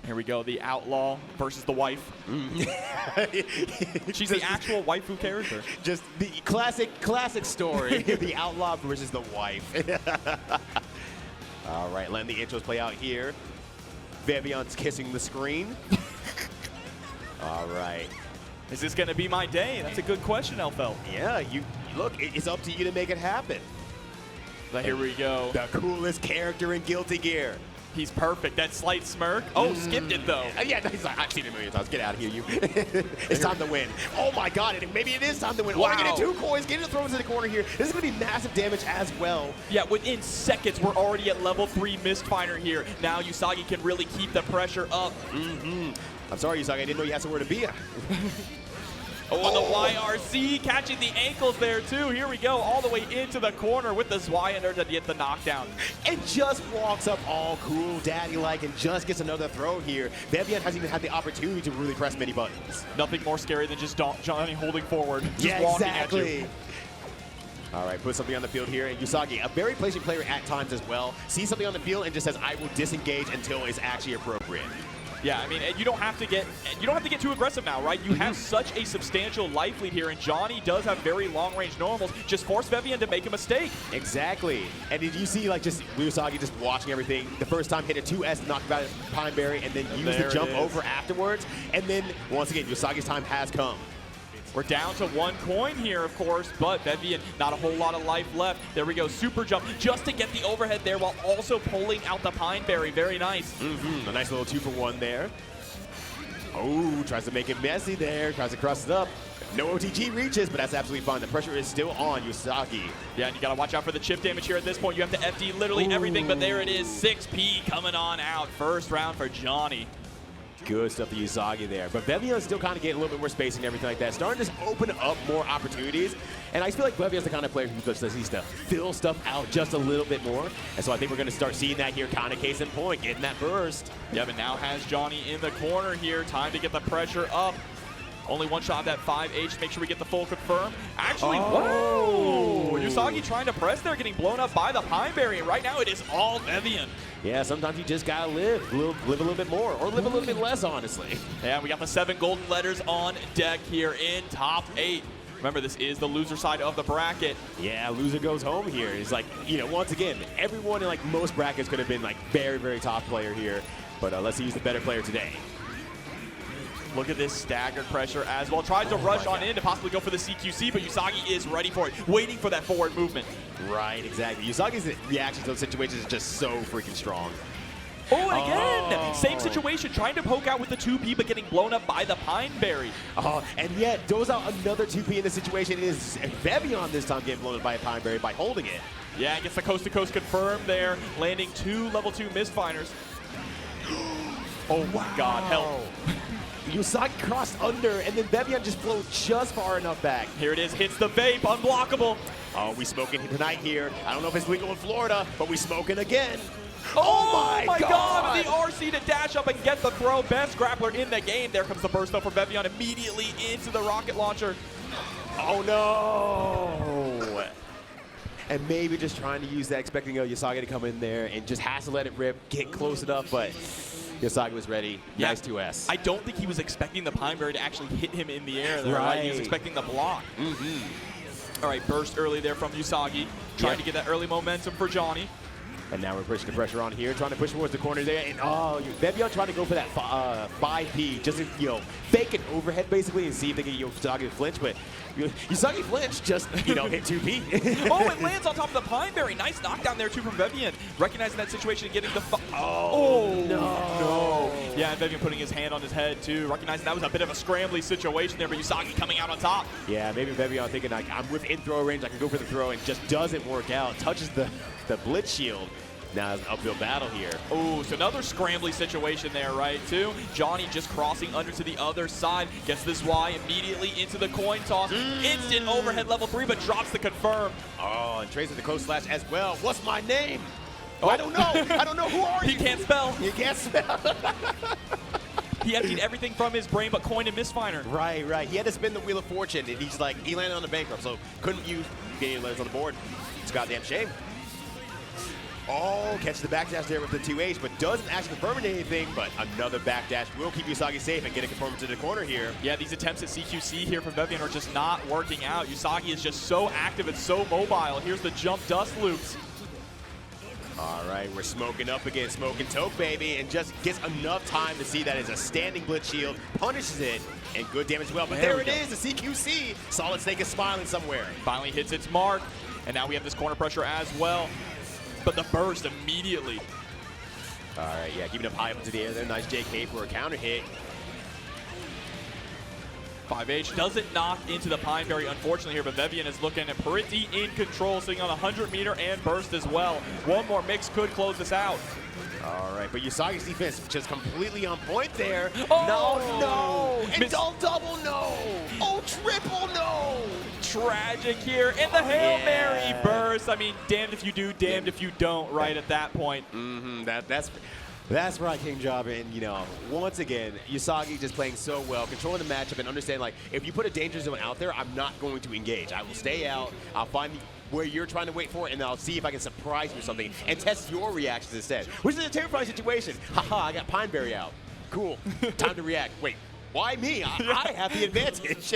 Here we go, the Outlaw versus the wife. She's the actual waifu character. Just the classic story, the Outlaw versus the wife. All right, letting the intros play out here. Vevion's kissing the screen. All right. Is this going to be my day? That's a good question, Elphelt. Yeah, look, it's up to you to make it happen. But here we go. The coolest character in Guilty Gear. He's perfect. That slight smirk. Oh, skipped it, though. Yeah, he's like, I've seen it a million times. Get out of here, you. It's time to win. Oh, my God. Maybe it is time to win. Wow. Oh, getting 2 coins. Getting the throws in the corner here. This is going to be massive damage as well. Yeah, within seconds, we're already at level 3 Mistfinder here. Now Yousagi can really keep the pressure up. I'm sorry, Yousagi. I didn't know you had somewhere to be at. Oh, the YRC catching the ankles there, too. Here we go, all the way into the corner with the Zweihander to get the knockdown. And just walks up all cool, daddy-like, and just gets another throw here. Venom hasn't even had the opportunity to really press many buttons. Nothing more scary than just Johnny holding forward, just walking exactly. At you. All right, put something on the field here. And Yousagi, a very patient player at times as well, sees something on the field and just says, I will disengage until it's actually appropriate. Yeah, I mean, you don't have to get too aggressive now, right? You have such a substantial life lead here, and Johnny does have very long-range normals. Just force Venom to make a mistake. Exactly. And did you see, like, just Yousagi just watching everything? The first time hit a 2S, knocked out Pine Berry, and then use the jump over afterwards. And then, once again, Yosagi's time has come. We're down to 1 coin here, of course, but Venom, not a whole lot of life left. There we go, super jump, just to get the overhead there while also pulling out the Pine Berry. Very nice. A nice little 2-for-1 there. Oh, tries to make it messy there, tries to cross it up. No OTG reaches, but that's absolutely fine. The pressure is still on Yousagi. Yeah, and you got to watch out for the chip damage here at this point. You have to FD literally everything, but there it is, 6P coming on out. First round for Johnny. Good stuff to Yousagi there. But Venom is still kind of getting a little bit more space and everything like that. Starting to just open up more opportunities. And I feel like Vevion's the kind of player who just needs to fill stuff out just a little bit more. And so I think we're going to start seeing that here, kind of case in point, getting that burst. Yeah, but now has Johnny in the corner here. Time to get the pressure up. Only one shot of that 5H. Make sure we get the full confirm. Actually, whoa! Yousagi trying to press there, getting blown up by the Pineberry. And right now it is all Vevion. Yeah, sometimes you just gotta live a little bit more, or live a little bit less, honestly. Yeah, we got the 7 golden letters on deck here in top 8. Remember, this is the loser side of the bracket. Yeah, loser goes home here. It's like, you know, once again, everyone in like most brackets could have been like very, very top player here. But let's use the better player today. Look at this staggered pressure as well. Tries to rush on in to possibly go for the CQC, but Yousagi is ready for it, waiting for that forward movement. Right, exactly. Yusagi's reaction to those situations is just so freaking strong. Oh, and again, same situation, trying to poke out with the 2P, but getting blown up by the Pineberry. And yet, goes out another 2P in this situation. It is Vevion this time getting blown up by a Pineberry by holding it. Yeah, gets the coast-to-coast confirmed there, landing 2 level 2 Mistfinders. Oh my God, help. Yousagi crossed under, and then Vevion just flowed just far enough back. Here it is, hits the vape, unblockable. Oh, we smoking tonight here. I don't know if it's legal in Florida, but we smoking again. Oh my God! The RC to dash up and get the throw. Best grappler in the game. There comes the burst up from Vevion immediately into the rocket launcher. Oh no! And maybe just trying to use that, expecting Yousagi to come in there and just has to let it rip, get close enough, but Yousagi was ready. Yeah. Nice 2S. I don't think he was expecting the Pineberry to actually hit him in the air there. Right. He was expecting the block. All right, burst early there from Yousagi. Trying to get that early momentum for Johnny. And now we're pushing the pressure on here, trying to push towards the corner there. And Vevion trying to go for that 5P, just to, fake an overhead basically and see if they can get Yousagi to flinch. But Yousagi flinch, just, hit 2P. Oh, it lands on top of the Pineberry. Nice knockdown there too from Vevion. Recognizing that situation and getting the no. Yeah, and Vevion putting his hand on his head too. Recognizing that was a bit of a scrambly situation there, but Yousagi coming out on top. Yeah, maybe Vevion thinking like, I'm within throw range, I can go for the throw, and just doesn't work out. Touches the blitz shield. Now it's an uphill battle here. Oh, so another scrambly situation there, right, too? Johnny just crossing under to the other side. Gets this Y immediately into the coin toss. Instant overhead level 3, but drops the confirm. Oh, and traces the coast slash as well. What's my name? Oh, I don't know. I don't know. Who are you? He can't spell. He can't spell. He emptied everything from his brain but coin and Mistfinder. Right. He had to spin the Wheel of Fortune, and he landed on the bankrupt, so couldn't use getting letters on the board. It's a goddamn shame. Oh, catch the backdash there with the 2H, but doesn't actually confirm anything, but another backdash will keep Yousagi safe and get it confirmed to the corner here. Yeah, these attempts at CQC here from Vevion are just not working out. Yousagi is just so active and so mobile. Here's the jump dust loops. All right, we're smoking up again, smoking Toke, baby, and just gets enough time to see that it's a standing blitz shield, punishes it, and good damage as well. But there it is, the CQC. Solid Snake is smiling somewhere. Finally hits its mark, and now we have this corner pressure as well. But the burst immediately. All right, yeah, keeping up high up into the air there. Nice JK for a counter hit. 5H doesn't knock into the Pineberry, unfortunately, here, but Vevion is looking pretty in control, sitting on 100-meter and burst as well. One more mix could close this out. All right, but Yusagi's defense just completely on point there. Oh, no. And double no. Oh, triple no. Tragic here. And the Hail Mary burst. I mean, damned if you do, damned if you don't, right at that point. That's right, King Job, and once again, Yousagi just playing so well, controlling the matchup, and understand like if you put a danger zone out there, I'm not going to engage. I will stay out. I'll find where you're trying to wait for it, and I'll see if I can surprise you with something and test your reactions instead. Which is a terrifying situation. Haha, I got Pineberry out. Cool. Time to react. Wait. Why me? I have the advantage.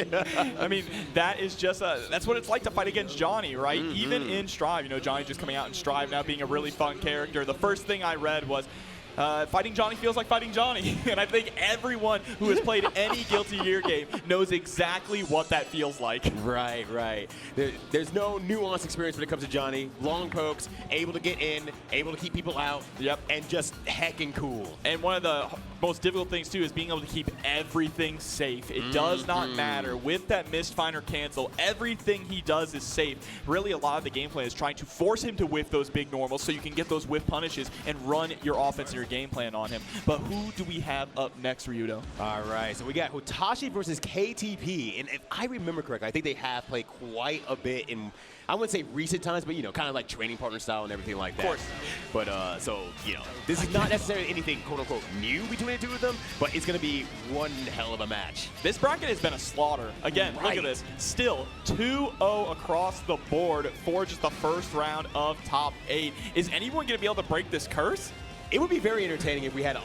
I mean, that is just that's what it's like to fight against Johnny, right? Even in Strive, Johnny just coming out in Strive now being a really fun character. The first thing I read was, fighting Johnny feels like fighting Johnny. And I think everyone who has played any Guilty Gear game knows exactly what that feels like. Right. There's no nuanced experience when it comes to Johnny. Long pokes, able to get in, able to keep people out, and just heckin' cool. And one of the most difficult things, too, is being able to keep everything safe. It does not matter. With that Mistfinder cancel, everything he does is safe. Really, a lot of the gameplay is trying to force him to whiff those big normals so you can get those whiff punishes and run your offense and your your game plan on him. But who do we have up next, Ryudo? All right, so we got Hotashi versus KTP. And if I remember correctly, I think they have played quite a bit in, I wouldn't say recent times, but, you know, kind of like training partner style and everything like that. Of course. But, so, you know, this is not necessarily anything, quote-unquote, new between the two of them, but it's going to be one hell of a match. This bracket has been a slaughter. Again, look at this. Still 2-0 across the board for just the first round of top 8. Is anyone going to be able to break this curse? It would be very entertaining if we had,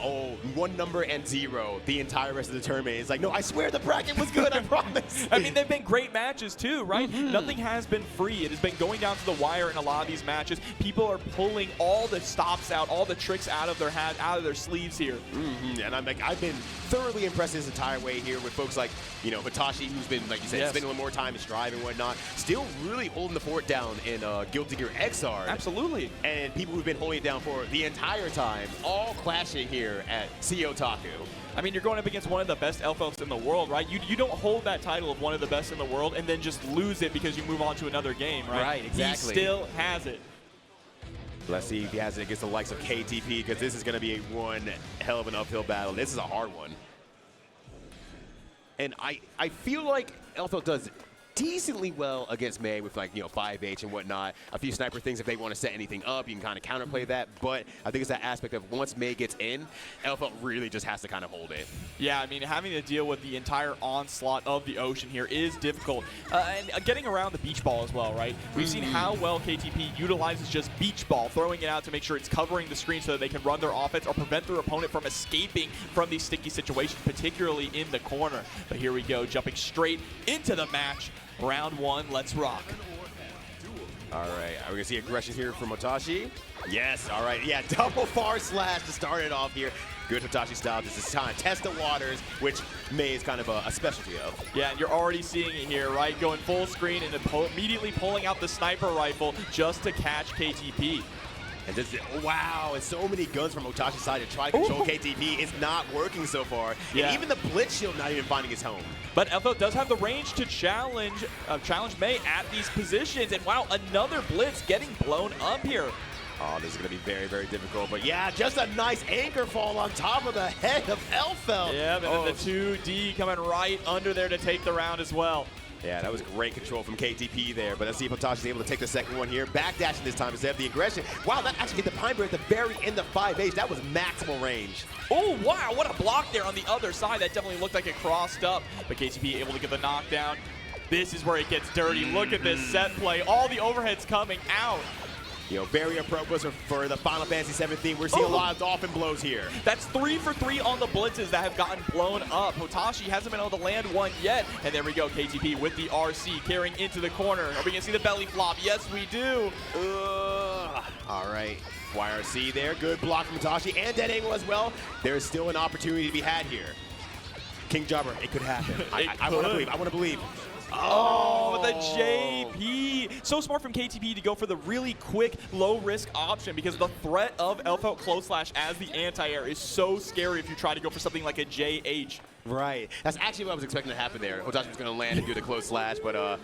one number and 0 the entire rest of the tournament. It's like, no, I swear the bracket was good, I promise. I mean, they've been great matches too, right? Nothing has been free. It has been going down to the wire in a lot of these matches. People are pulling all the stops out, all the tricks out of their hat, out of their sleeves here. And I've been thoroughly impressed this entire way here with folks like, you know, Hotashi, who's been, like you said, spending a little more time in Strive and whatnot. Still really holding the fort down in Guilty Gear XR. Absolutely. And people who've been holding it down for the entire time, all clashing here at CEOtaku. I mean, you're going up against one of the best Elphelts in the world, right? You don't hold that title of one of the best in the world and then just lose it because you move on to another game, right? Right, exactly. He still has it. Let's see if he has it against the likes of KTP, because this is going to be one hell of an uphill battle. This is a hard one. And I feel like Elphelt does decently well against May with, like, you know, 5H and whatnot. A few sniper things if they want to set anything up, you can kind of counterplay that. But I think it's that aspect of once May gets in, Elphelt really just has to kind of hold it. Yeah, I mean, having to deal with the entire onslaught of the ocean here is difficult. And getting around the beach ball as well, right? We've seen how well KTP utilizes just beach ball, throwing it out to make sure it's covering the screen so that they can run their offense or prevent their opponent from escaping from these sticky situations, particularly in the corner. But here we go, jumping straight into the match. Round 1, let's rock. All right, are we going to see aggression here from Hotashi? Yes, all right, yeah, double far slash to start it off here. Good Hotashi style. This is time to test the waters, which May is kind of a specialty of. Yeah, and you're already seeing it here, right? Going full screen and then immediately pulling out the sniper rifle just to catch KTP. And this is, wow, and so many guns from Hotashi's side to try to control KTP. It's not working so far. Yeah. And even the blitz shield not even finding its home. But Elphelt does have the range to challenge May at these positions. And wow, another blitz getting blown up here. Oh, this is going to be very, very difficult. But yeah, just a nice anchor fall on top of the head of Elphelt. Yeah, and then the 2D coming right under there to take the round as well. Yeah, that was great control from KTP there. But let's see if Hotashi is able to take the second one here. Backdashing this time instead of the aggression. Wow, that actually hit the Pine Bear at the very end of 5H. That was maximal range. Oh, wow, what a block there on the other side. That definitely looked like it crossed up. But KTP able to get the knockdown. This is where it gets dirty. Look at this set play. All the overheads coming out. You know, very appropriate for the Final Fantasy VII theme. We're seeing a lot of dolphin blows here. That's 3 for 3 on the blitzes that have gotten blown up. Hotashi hasn't been able to land one yet. And there we go, KTP with the RC carrying into the corner. Are we going to see the belly flop? Yes, we do. All right, YRC there. Good block from Hotashi and dead angle as well. There's still an opportunity to be had here. King Jobber, it could happen. I want to believe. I want to believe. Oh, the JP. So smart from KTP to go for the really quick, low-risk option because the threat of Elphelt close slash as the anti-air is so scary if you try to go for something like a JH. Right. That's actually what I was expecting to happen there. Hotashi was going to land and do the close slash, but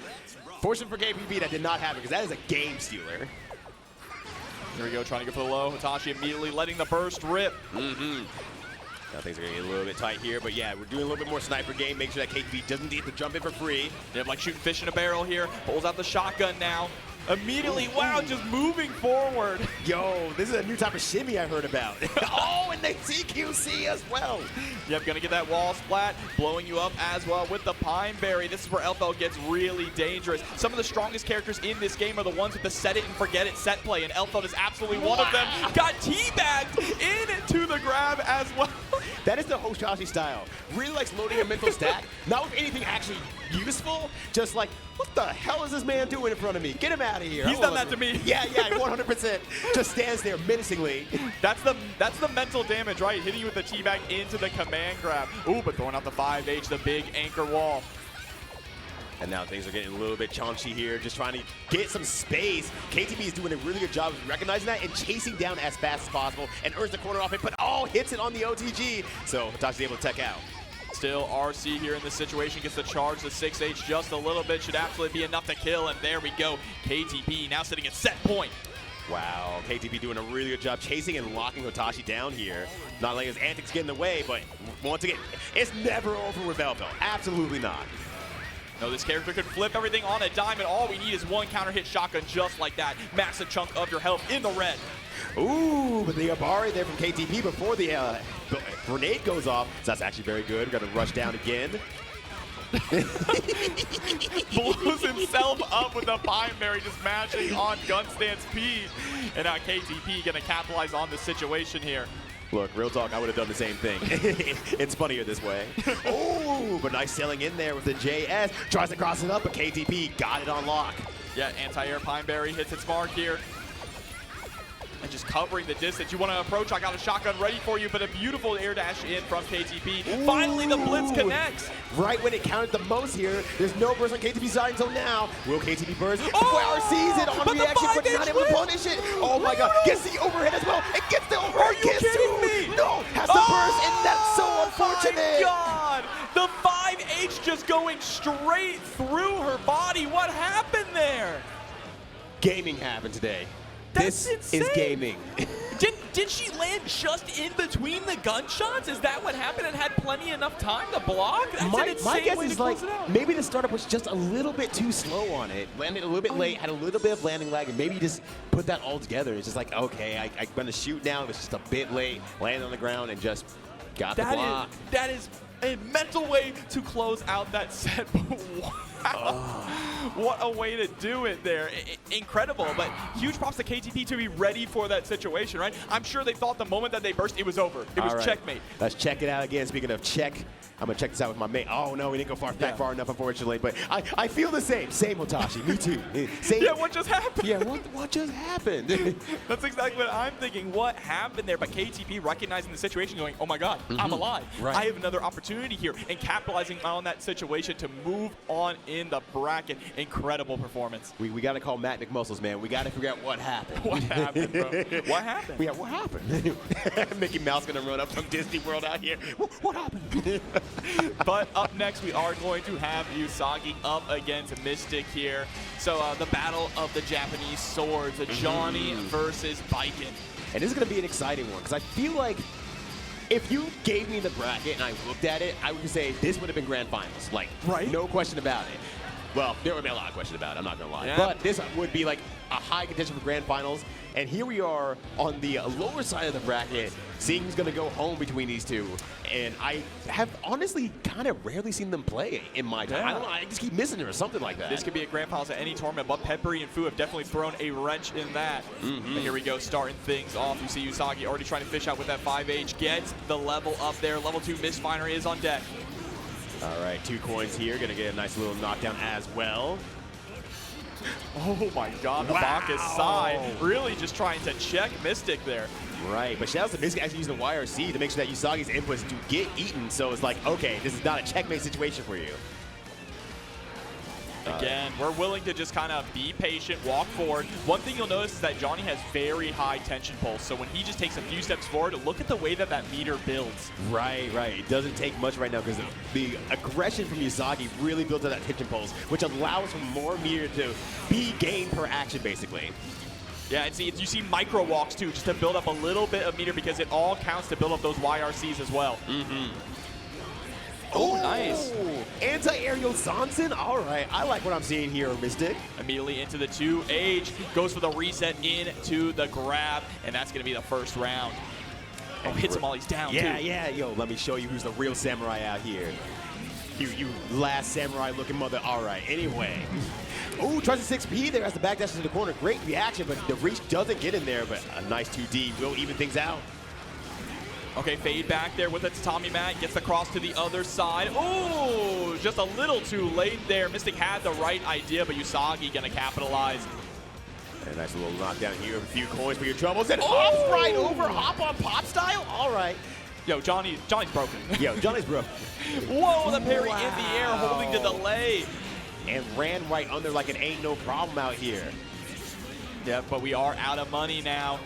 fortunate for KTP, that did not happen because that is a game stealer. Here we go, trying to go for the low. Hotashi immediately letting the burst rip. Now things are going to get a little bit tight here, but yeah, we're doing a little bit more sniper game. Make sure that KTP doesn't get to jump in for free. They're like shooting fish in a barrel here. Pulls out the shotgun now. Immediately, wow, just moving forward. Yo, this is a new type of shimmy I heard about. Oh, and they CQC as well. Yep, gonna get that wall splat, blowing you up as well with the Pine Berry. This is where Elphelt gets really dangerous. Some of the strongest characters in this game are the ones with the set it and forget it set play, and Elphelt is absolutely one of them. Got teabagged into the grab as well. That is the Hotashi style. Really likes loading a mental stack, not with anything actually useful, just like, what the hell is this man doing in front of me? Get him out of here. He's done that to me. Yeah, 100%. Just stands there menacingly. That's the mental damage, right? Hitting you with the teabag into the command grab. Ooh, but throwing out the 5H, the big anchor wall. And now things are getting a little bit chaunchy here, just trying to get some space. KTP is doing a really good job of recognizing that and chasing down as fast as possible and earns the corner off it, but hits it on the OTG. So Hotashi's able to tech out. Still, RC here in this situation gets to charge the 6H just a little bit. Should absolutely be enough to kill, and there we go. KTP now sitting at set point. Wow, KTP doing a really good job chasing and locking Hotashi down here. Not letting his antics get in the way, but once again, it's never over with Elphelt. Absolutely not. No, this character could flip everything on a dime, and all we need is one counter hit shotgun just like that. Massive chunk of your health in the red. Ooh, but the Abari there from KTP before the grenade goes off. So that's actually very good. We're going to rush down again. Blows himself up with the Pine Berry, just mashing on Gun Stance P. And now KTP going to capitalize on the situation here. Look, real talk, I would have done the same thing. It's funnier this way. Oh, but nice selling in there with the JS. Tries to cross it up, but KTP got it on lock. Yeah, anti-air Pine Berry hits its mark here. And just covering the distance. You want to approach, I got a shotgun ready for you, but a beautiful air dash in from KTP. Ooh. Finally, the blitz connects. Right when it counted the most here, there's no burst on KTP side until now. Will KTP burst? Flower sees it on reaction, but not able to punish it. Oh my god, gets the overhead as well. It gets the overhead. Are you kidding me? No, has the burst, and that's so unfortunate. Oh my god, the 5H just going straight through her body. What happened there? Gaming happened today. That's this insane. Is gaming. Did she land just in between the gunshots? Is that what happened and had plenty enough time to block? That's an insane my guess way is to like close it out. maybe the startup was just a little bit too slow on it. Landed a little bit late, had a little bit of landing lag, and maybe just put that all together. It's just like, okay, I'm going to shoot now. It was just a bit late, landed on the ground, and just got the block. That is a mental way to close out that set. Wow. What a way to do it there. Incredible, but huge props to KTP to be ready for that situation, right? I'm sure they thought the moment that they burst, it was over. It was checkmate. Let's check it out again. Speaking of check, I'm going to check this out with my mate. Oh, no, we didn't go back far enough, unfortunately, but I feel the same. Same, Hotashi. Me too. Same. Yeah, what just happened? Yeah, what just happened? That's exactly what I'm thinking. What happened there? But KTP recognizing the situation, going, oh my god, I'm alive. Right. I have another opportunity here, and capitalizing on that situation to move on in the bracket. Incredible performance. We got to call Matt McMuscles, man. We got to figure out what happened. What happened, bro? What happened? Yeah, what happened? Mickey Mouse going to run up from Disney World out here. What happened? But up next, we are going to have Yousagi up against Mystic here. So the battle of the Japanese swords, Johnny versus Baiken. And this is going to be an exciting one, because I feel like if you gave me the bracket and I looked at it, I would say this would have been grand finals. Like, no question about it. Well, there would be a lot of questions about it, I'm not going to lie. Yeah. But this would be like a high contention for grand finals. And here we are on the lower side of the bracket, seeing who's going to go home between these two. And I have honestly kind of rarely seen them play in my time. I don't know, I just keep missing it or something like that. This could be a grand finals at any tournament, but Peppery and Fu have definitely thrown a wrench in that. And here we go, starting things off. You see Yousagi already trying to fish out with that 5H. Gets the level up there. Level 2 Mistfinder is on deck. All right, 2 coins here. Going to get a nice little knockdown as well. Oh my god, the Bacchus side really just trying to check Mystic there. Right, but shout out to Mystic actually using the YRC to make sure that Usagi's inputs do get eaten, so it's like, okay, this is not a checkmate situation for you. Again, we're willing to just kind of be patient, walk forward. One thing you'll notice is that Johnny has very high tension pulse, so when he just takes a few steps forward, look at the way that that meter builds. Right. It doesn't take much right now because the aggression from Yousagi really builds up that tension pulse, which allows for more meter to be gained per action, basically. Yeah, and see, you see micro walks too, just to build up a little bit of meter because it all counts to build up those YRCs as well. Oh, nice. Anti-aerial Johnson. All right. I like what I'm seeing here, Mystic. Immediately into the 2H. Goes for the reset into the grab, and that's going to be the first round. Oh, hits him while he's down, too. Yeah. Yo, let me show you who's the real samurai out here. You last samurai-looking mother. All right. Anyway. Ooh, tries a 6P there as the backdash into the corner. Great reaction, but the reach doesn't get in there, but a nice 2D will even things out. Okay, fade back there with its Tommy Mat, gets the cross to the other side. Oh, just a little too late there. Mystic had the right idea, but Yousagi gonna capitalize. And a nice little knockdown here, a few coins for your troubles, and hops right over, hop on pop style. All right. Yo, Johnny's broken. Yo, Johnny's broken. Whoa, the parry in the air, holding the delay. And ran right under like it ain't no problem out here. Yeah, but we are out of money now.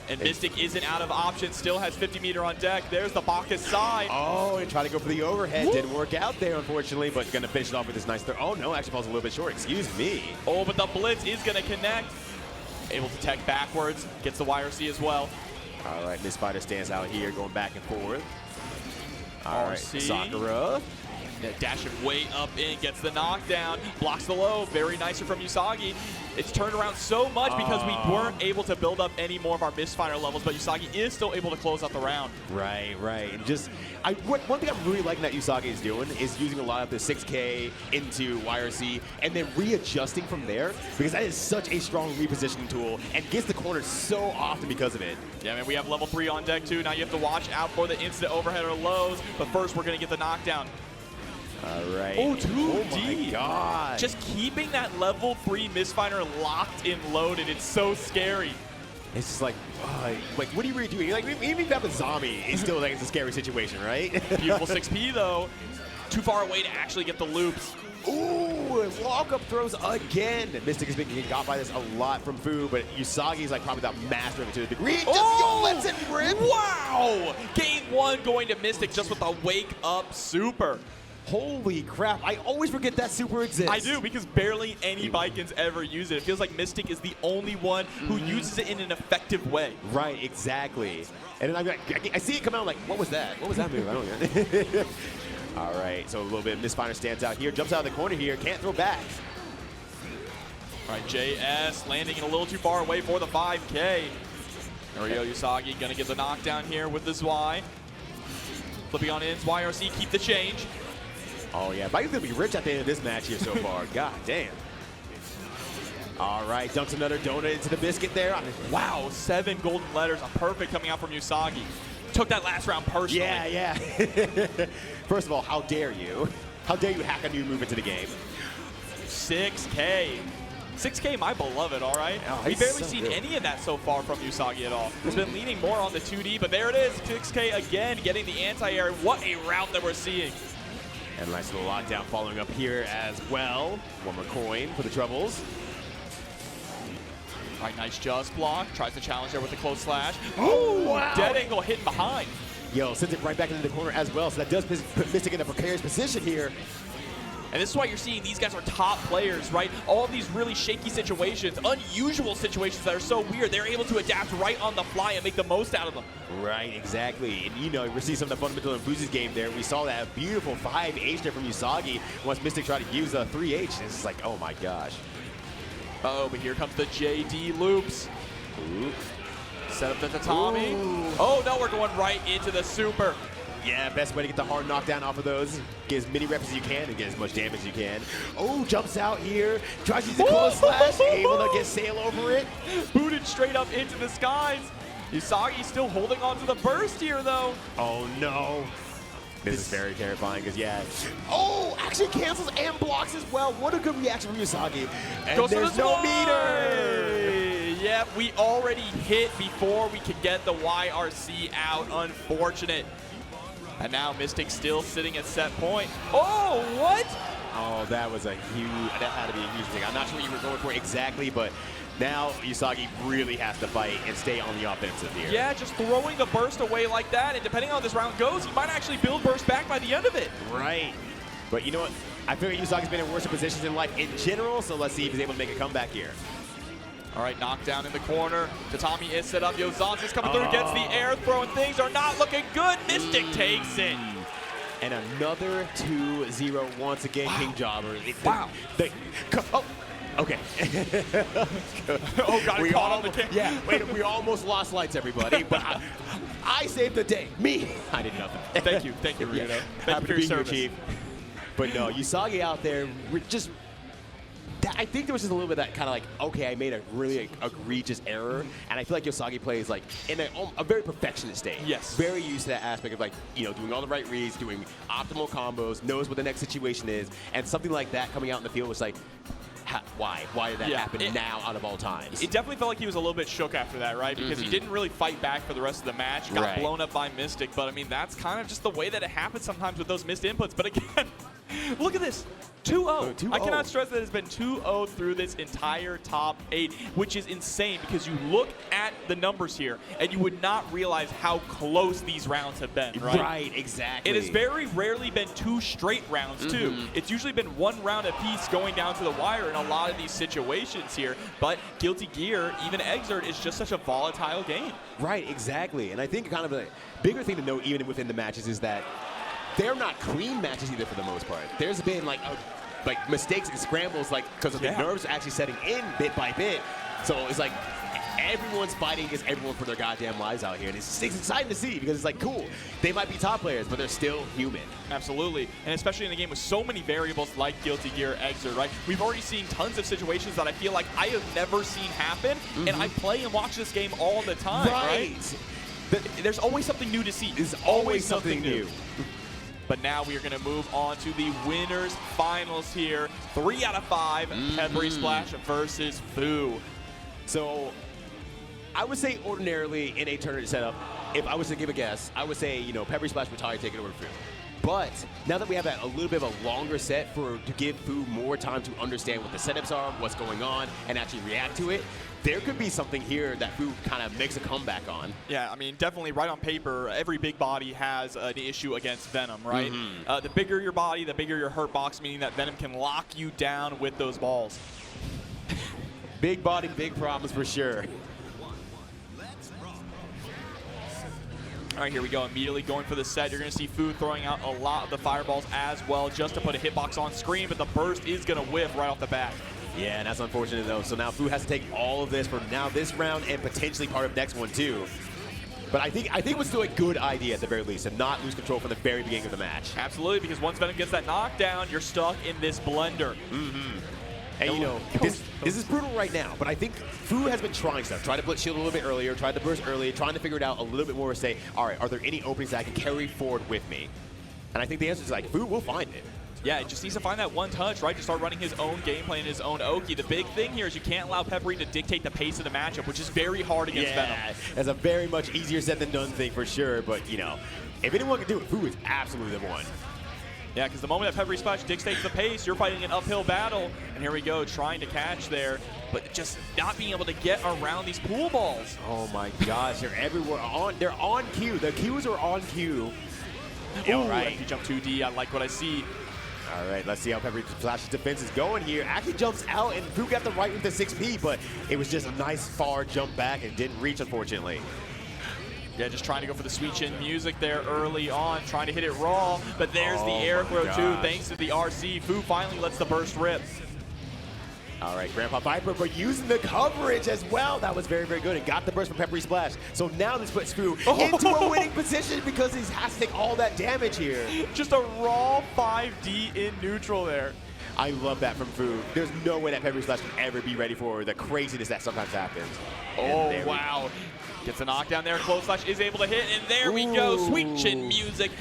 And Mystic isn't out of options, still has 50 meter on deck. There's the Bacchus side. Oh, and try to go for the overhead. Woo. Didn't work out there, unfortunately, but going to finish it off with this nice throw. Oh, no, actually falls a little bit short. Excuse me. Oh, but the blitz is going to connect. Able to tech backwards, gets the YRC as well. All right, Miss Fighter stands out here, going back and forth. All right, RC. Sakura. Yeah, dashing way up in, gets the knockdown, blocks the low, very nicer from Yousagi. It's turned around so much because we weren't able to build up any more of our misfire levels, but Yousagi is still able to close out the round. Right. And just, one thing I'm really liking that Yousagi is doing is using a lot of the 6K into YRC and then readjusting from there, because that is such a strong repositioning tool and gets the corner so often because of it. Yeah, man, we have level 3 on deck too. Now you have to watch out for the instant overhead or lows, but first we're gonna get the knockdown. All right. Oh, 2D. Oh my God. Just keeping that level 3 misfire locked and loaded, it's so scary. It's just like what are you really doing? Like, even if you have a zombie, it's still like it's a scary situation, right? Beautiful 6P though. Too far away to actually get the loops. Ooh, walk-up throws again. Mystic has been getting got by this a lot from Fu, but Usagi's like probably the master of it to a degree. Just lets it rip. Wow! Game 1 going to Mystic just with a wake-up super. Holy crap, I always forget that super exists. I do, because barely any Baikens ever use it. It feels like Mystic is the only one who uses it in an effective way. Right, exactly. And then I'm like, I see it come out, I'm like, what was that? What was that move? I don't know. All right, so a little bit of Misfire stands out here, jumps out of the corner here, can't throw back. All right, JS landing a little too far away for the 5K. There we go, Yousagi gonna get the knockdown here with the Zwei. Flipping on ins, YRC, keep the change. Oh yeah, Baiken's gonna be rich at the end of this match here so far. God damn. All right, dunks another donut into the biscuit there. Wow, 7 golden letters, a perfect coming out from Yousagi. Took that last round personally. Yeah. First of all, how dare you? How dare you hack a new move into the game? 6K. 6K, my beloved, all right? Oh, We've barely so seen good. any of that so far from Yousagi at all. It's been leaning more on the 2D, but there it is. 6K again, getting the anti-air. What a route that we're seeing. And a nice little lockdown following up here as well. One more coin for the Troubles. All right, nice just block. Tries to challenge there with the close slash. Oh, wow. Dead angle hitting behind. Yo, sends it right back into the corner as well, so that does put Mystic in a precarious position here. And this is why you're seeing these guys are top players, right? All of these really shaky situations, unusual situations that are so weird, they're able to adapt right on the fly and make the most out of them. Right, exactly. And you know, we see some of the fundamental in Fuzi's game there. We saw that beautiful 5H there from Yousagi once Mystic tried to use a 3H. It's just like, oh my gosh. Oh, but here comes the JD loops. Ooh. Set up the tatami. Ooh. Oh no, we're going right into the super. Yeah, best way to get the hard knockdown off of those. Get as many reps as you can and get as much damage as you can. Oh, jumps out here. Tries to use the close slash. Able to get sail over it. Booted straight up into the skies. Yousagi still holding on to the burst here, though. Oh, no. This is very terrifying because, yeah. Oh, actually cancels and blocks as well. What a good reaction from Yousagi. And Goes there's no meter. Yep, we already hit before we could get the YRC out. Unfortunate. And now Mystic still sitting at set point. Oh, what? Oh, that was a huge, that had to be a huge thing. I'm not sure what you were going for exactly, but now Yousagi really has to fight and stay on the offensive here. Yeah, just throwing the burst away like that, and depending on how this round goes, he might actually build burst back by the end of it. Right. But you know what? I feel like Usagi's been in worse positions in life in general, so let's see if he's able to make a comeback here. All right, knockdown in the corner. Tatami is set up. Youzan's coming through, gets the air throw, and things are not looking good. Mystic takes it. And another 2-0 once again, Wow. King Jobber. Wow. Oh, okay. Oh, got it caught on the camera. Yeah, wait, we almost lost lights, everybody. But I saved the day. Me. I did nothing. Thank you, Rito. Yeah. Thank Happy you for to your be here, service. Chief. But no, Yousagi out there, just... I think there was just a little bit of that kind of like, okay, I made a really egregious error, and I feel like Yousagi plays like in a very perfectionist state. Yes. Very used to that aspect of like, you know, doing all the right reads, doing optimal combos, knows what the next situation is, and something like that coming out in the field was like, why? Why did that happen now out of all times? It definitely felt like he was a little bit shook after that, right? Because he didn't really fight back for the rest of the match. Got blown up by Mystic, but I mean, that's kind of just the way that it happens sometimes with those missed inputs. But again, look at this. 2-0. 2-0. I cannot stress that it's been 2-0 through this entire top 8, which is insane because you look at the numbers here and you would not realize how close these rounds have been, right? Right, exactly. It has very rarely been 2 straight rounds, too. It's usually been 1 round apiece going down to the wire in a lot of these situations here. But Guilty Gear, even Exert, is just such a volatile game. Right, exactly. And I think kind of a bigger thing to note even within the matches is that they're not clean matches either for the most part. There's been like mistakes and scrambles because of the nerves actually setting in bit by bit. So it's like everyone's fighting against everyone for their goddamn lives out here. And it's exciting to see because it's like, cool, they might be top players, but they're still human. Absolutely. And especially in a game with so many variables like Guilty Gear, Exert, right? We've already seen tons of situations that I feel like I have never seen happen. And I play and watch this game all the time, right? There's always something new to see. There's always something new. But now we are going to move on to the winners finals here. 3 out of 5, PepperySplash versus Fu. So I would say ordinarily in a tournament setup, if I was to give a guess, I would say, PepperySplash would probably take it over Fu. But now that we have a little bit of a longer set to give Fu more time to understand what the setups are, what's going on, and actually react to it, there could be something here that Fu kind of makes a comeback on. Yeah, I mean, definitely right on paper, every big body has an issue against Venom, right? The bigger your body, the bigger your hurt box, meaning that Venom can lock you down with those balls. Big body, big problems for sure. All right, here we go. Immediately going for the set. You're going to see Fu throwing out a lot of the fireballs as well just to put a hitbox on screen, but the burst is going to whiff right off the bat. Yeah, and that's unfortunate, though. So now Fu has to take all of this for now this round and potentially part of next one, too. But I think it was still a good idea, at the very least, to not lose control from the very beginning of the match. Absolutely, because once Venom gets that knockdown, you're stuck in this blender. And, this is brutal right now, but I think Fu has been trying stuff. Tried to put shield a little bit earlier, tried to burst early, trying to figure it out a little bit more, say, all right, are there any openings that I can carry forward with me? And I think the answer is, Fu will find it. Yeah, it just needs to find that one touch, right, to start running his own gameplay and his own Oki. The big thing here is you can't allow Peppery to dictate the pace of the matchup, which is very hard against Venom. That's a very much easier said than done thing for sure, but, if anyone can do it, Fu is absolutely the one. Yeah, because the moment that PepperySplash dictates the pace, you're fighting an uphill battle. And here we go, trying to catch there, but just not being able to get around these pool balls. Oh my gosh, they're everywhere. They're on cue. The cues are on cue. All right, if you jump 2D, I like what I see. All right, let's see how PepperySplash's defense is going here. Actually jumps out, and Fu got the right with the 6P, but it was just a nice far jump back and didn't reach, unfortunately. Yeah, just trying to go for the sweet chin music there early on, trying to hit it raw, but there's the air throw too, thanks to the RC. Fu finally lets the burst rip. All right, Grandpa Viper, but using the coverage as well. That was very, very good, and got the burst from PepperySplash. So now this puts Fu into a winning position because he has to take all that damage here. Just a raw 5D in neutral there. I love that from Fu. There's no way that PepperySplash can ever be ready for the craziness that sometimes happens. Oh, wow. Gets a knockdown there. Close slash is able to hit, and there we go. Sweet chin music.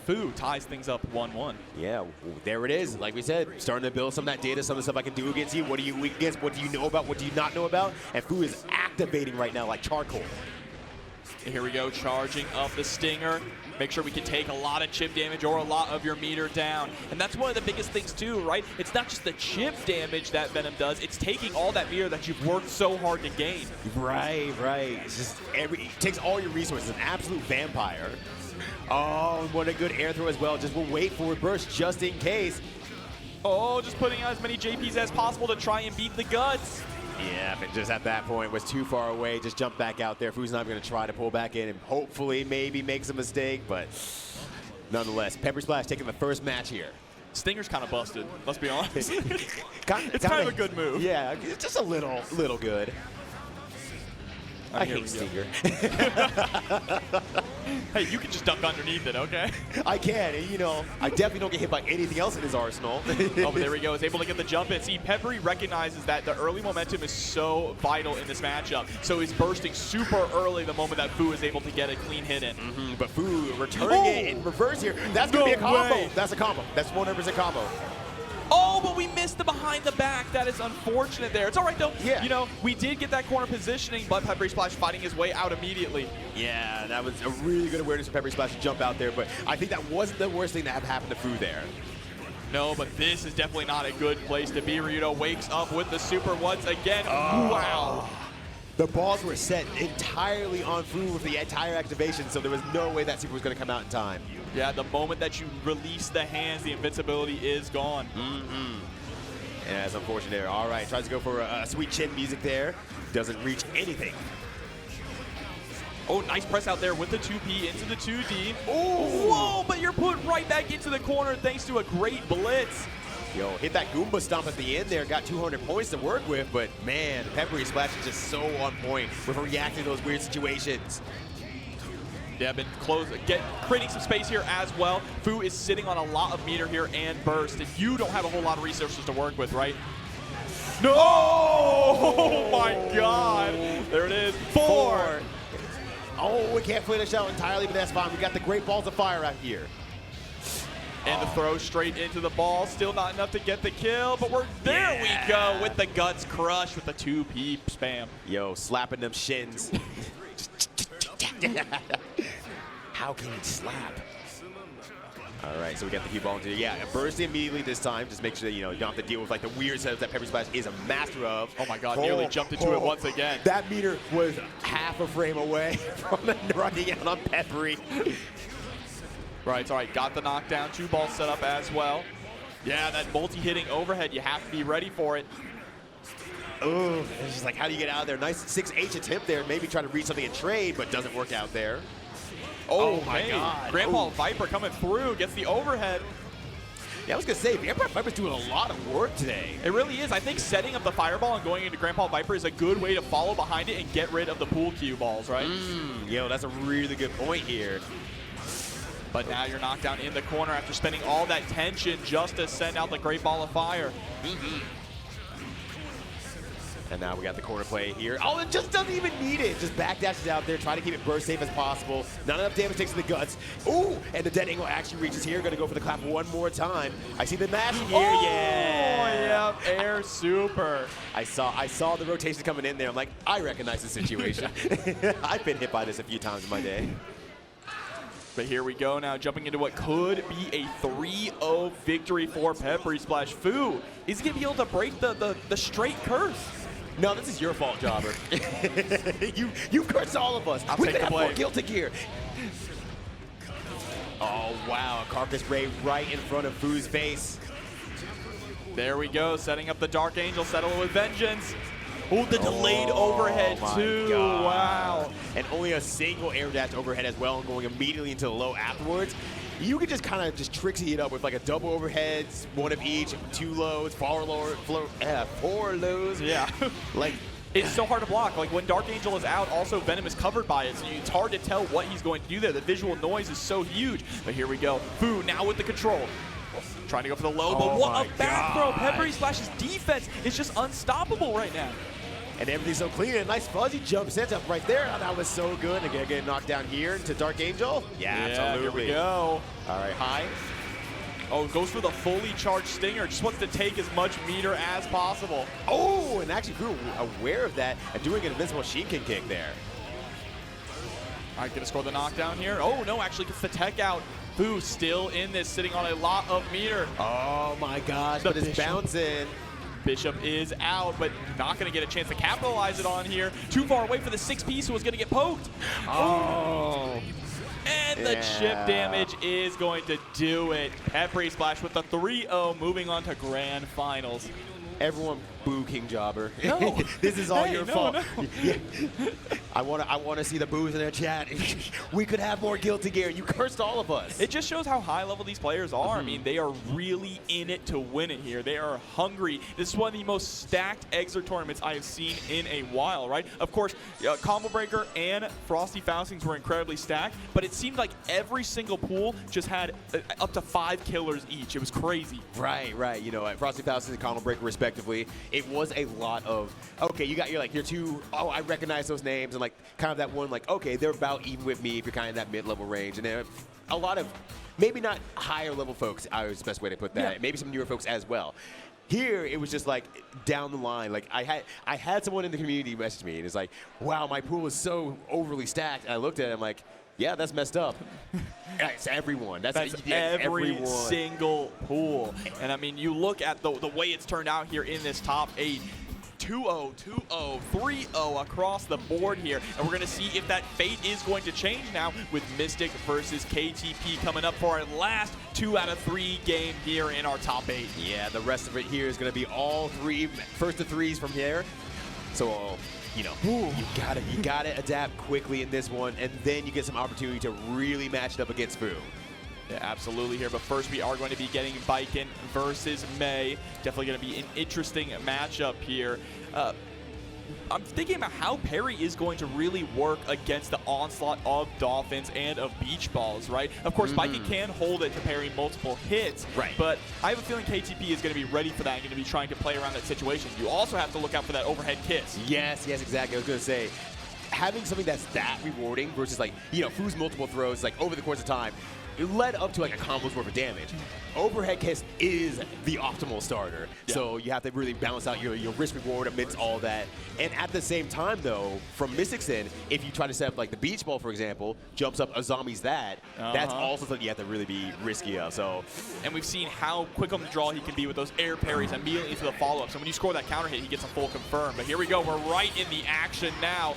Fu ties things up 1-1. Yeah, there it is. Like we said, starting to build some of that data, some of the stuff I can do against you. What are you weak against? What do you know about? What do you not know about? And Fu is activating right now like charcoal. Here we go, charging up the Stinger. Make sure we can take a lot of chip damage or a lot of your meter down. And that's one of the biggest things too, right? It's not just the chip damage that Venom does, it's taking all that meter that you've worked so hard to gain. Right. It's just it takes all your resources, an absolute vampire. Oh, what a good air throw as well. Just we'll wait for a burst just in case. Oh, just putting out as many JPs as possible to try and beat the guts. Yeah, but just at that point was too far away. Just jump back out there. Fu's not going to try to pull back in and hopefully maybe makes a mistake, but nonetheless, PepperySplash taking the first match here. Stinger's kind of busted, let's be honest. It's kind of a good move. Yeah, it's just a little good. I hate Stinger. Hey, you can just duck underneath it, okay? I can, and I definitely don't get hit by anything else in his arsenal. Oh, but there we go. Is able to get the jump in. See, Peppery recognizes that the early momentum is so vital in this matchup. So he's bursting super early the moment that Fu is able to get a clean hit in. But Fu returning it in reverse here. That's going to be a combo. Way. That's a combo. That's 100% combo. Oh, but we missed the behind the back. That is unfortunate there. It's all right, though. Yeah. We did get that corner positioning, but PepperySplash fighting his way out immediately. Yeah, that was a really good awareness for PepperySplash to jump out there, but I think that wasn't the worst thing that happened to Fu there. No, but this is definitely not a good place to be. Ryudo wakes up with the super once again. Wow. The balls were set entirely on Fu with the entire activation, so there was no way that super was going to come out in time. Yeah, the moment that you release the hands, the invincibility is gone. And that's unfortunate there. All right, tries to go for a sweet chin music there. Doesn't reach anything. Oh, nice press out there with the 2P into the 2D. Oh, whoa, but you're put right back into the corner thanks to a great blitz. Yo, hit that Goomba stomp at the end there. Got 200 points to work with, but man, PepperySplash is just so on point with reacting to those weird situations. Yeah, been creating some space here as well. Fu is sitting on a lot of meter here and burst, and you don't have a whole lot of resources to work with, right? No! Oh my God! There it is. 4. Oh, we can't finish out entirely, but that's fine. We got the great balls of fire out here. And the throw straight into the ball. Still not enough to get the kill, but there we go with the guts crush with the 2P spam. Yo, slapping them shins. How can he slap? All right, so we got the cue ball into burst immediately this time. Just make sure that you don't have to deal with like the weird setups that PepperySplash is a master of. Oh my God, nearly jumped into it once again. That meter was half a frame away from running out on Peppery. Right, all right, got the knockdown. 2 balls set up as well. Yeah, that multi-hitting overhead, you have to be ready for it. Oh, it's just like, how do you get out of there? Nice 6H attempt there. Maybe try to reach something in trade, but doesn't work out there. Oh my God. Grandpa Viper coming through, gets the overhead. Yeah, I was going to say, Grandpa Viper's doing a lot of work today. It really is. I think setting up the fireball and going into Grandpa Viper is a good way to follow behind it and get rid of the pool cue balls, right? Yo, that's a really good point here. But now you're knocked down in the corner after spending all that tension just to send out the great ball of fire. And now we got the corner play here. Oh, it just doesn't even need it. Just backdashes out there, try to keep it burst safe as possible. Not enough damage takes to the guts. Ooh, and the dead angle actually reaches here. Gonna go for the clap one more time. I see the mash here. Yeah, air super. I saw the rotation coming in there. I'm like, I recognize the situation. I've been hit by this a few times in my day. But here we go now, jumping into what could be a 3-0 victory for PepperySplash. Fu, is he going to be able to break the straight curse? No, this is your fault, Jobber. you cursed all of us. We could have more Guilty Gear. Oh, wow. A Carcass Ray right in front of Fu's face. There we go, setting up the Dark Angel, settle with vengeance. Oh, the delayed overhead too. God. Wow. And only a single air dash overhead as well, and going immediately into the low afterwards. You could just kind of just tricksy it up with like a double overheads, one of each, 2 lows, 4 lows. Yeah. Like, it's so hard to block. Like when Dark Angel is out, also Venom is covered by it, so it's hard to tell what he's going to do there. The visual noise is so huge. But here we go. Fu now with the control. Trying to go for the low, but what a back throw. PepperySplash's defense is just unstoppable right now. And everything's so clean. A nice fuzzy jump setup right there. Oh, that was so good. Again, getting knocked down here into Dark Angel. Yeah, absolutely. Here we go. All right, high. Oh, goes for the fully charged Stinger. Just wants to take as much meter as possible. Oh, and actually we were aware of that and doing an invincible Shinken kick there. All right, gonna score the knockdown here. Oh, no, actually gets the tech out. Fu still in this, sitting on a lot of meter. Oh my gosh, but it's bouncing. Bishop is out, but not going to get a chance to capitalize it on here. Too far away for the 6P, so it's going to get poked. Oh. And the chip damage is going to do it. PepperySplash with the 3-0, moving on to grand finals. Everyone boo King Jobber. No. This is all your fault. No. Yeah. I want to see the boos in their chat. We could have more Guilty Gear. You cursed all of us. It just shows how high level these players are. I mean, they are really in it to win it here. They are hungry. This is one of the most stacked Exer tournaments I have seen in a while, right? Of course, Combo Breaker and Frosty Faustings were incredibly stacked, but it seemed like every single pool just had up to 5 killers each. It was crazy. Right. You know, Frosty Faustings and Combo Breaker respectively. It was a lot of, okay, you got your two, oh, I recognize those names, and like kind of that one, like, okay, they're about even with me if you're kind of in that mid-level range. And then a lot of, maybe not higher level folks, I was the best way to put that, maybe some newer folks as well. Here, it was just like down the line. Like I had someone in the community message me, and it's like, wow, my pool is so overly stacked. And I looked at it, I'm like, Yeah, that's messed up. That's everyone. That's every everyone. single pool. And I mean, you look at the way it's turned out here in this top 8. 2-0, 2-0, 3-0 across the board here. And we're going to see if that fate is going to change now with Mystic versus KTP coming up for our last 2 out of 3 game here in our top 8. Yeah, the rest of it here is going to be all 3 first to 3s from here. So, you know, you gotta adapt quickly in this one, and then you get some opportunity to really match it up against Fu. Yeah, absolutely here. But first, we are going to be getting Baiken versus May. Definitely going to be an interesting matchup here. I'm thinking about how Perry is going to really work against the onslaught of Dolphins and of Beach Balls, right? Of course, Baiken can hold it to parry multiple hits, right? But I have a feeling KTP is going to be ready for that and going to be trying to play around that situation. You also have to look out for that overhead kiss. Yes, exactly. I was going to say, having something that's that rewarding versus, like, you know, Fu's multiple throws, like, over the course of time, it led up to like a combo's worth of damage. Overhead kiss is the optimal starter. Yeah. So you have to really balance out your risk reward amidst all that. And at the same time though, from Mystic's end, if you try to set up like the beach ball, for example, jumps up a zombie's that's also something you have to really be risky of. So, and we've seen how quick on the draw he can be with those air parries immediately into the follow-up. So when you score that counter hit, he gets a full confirm. But here we go, we're right in the action now.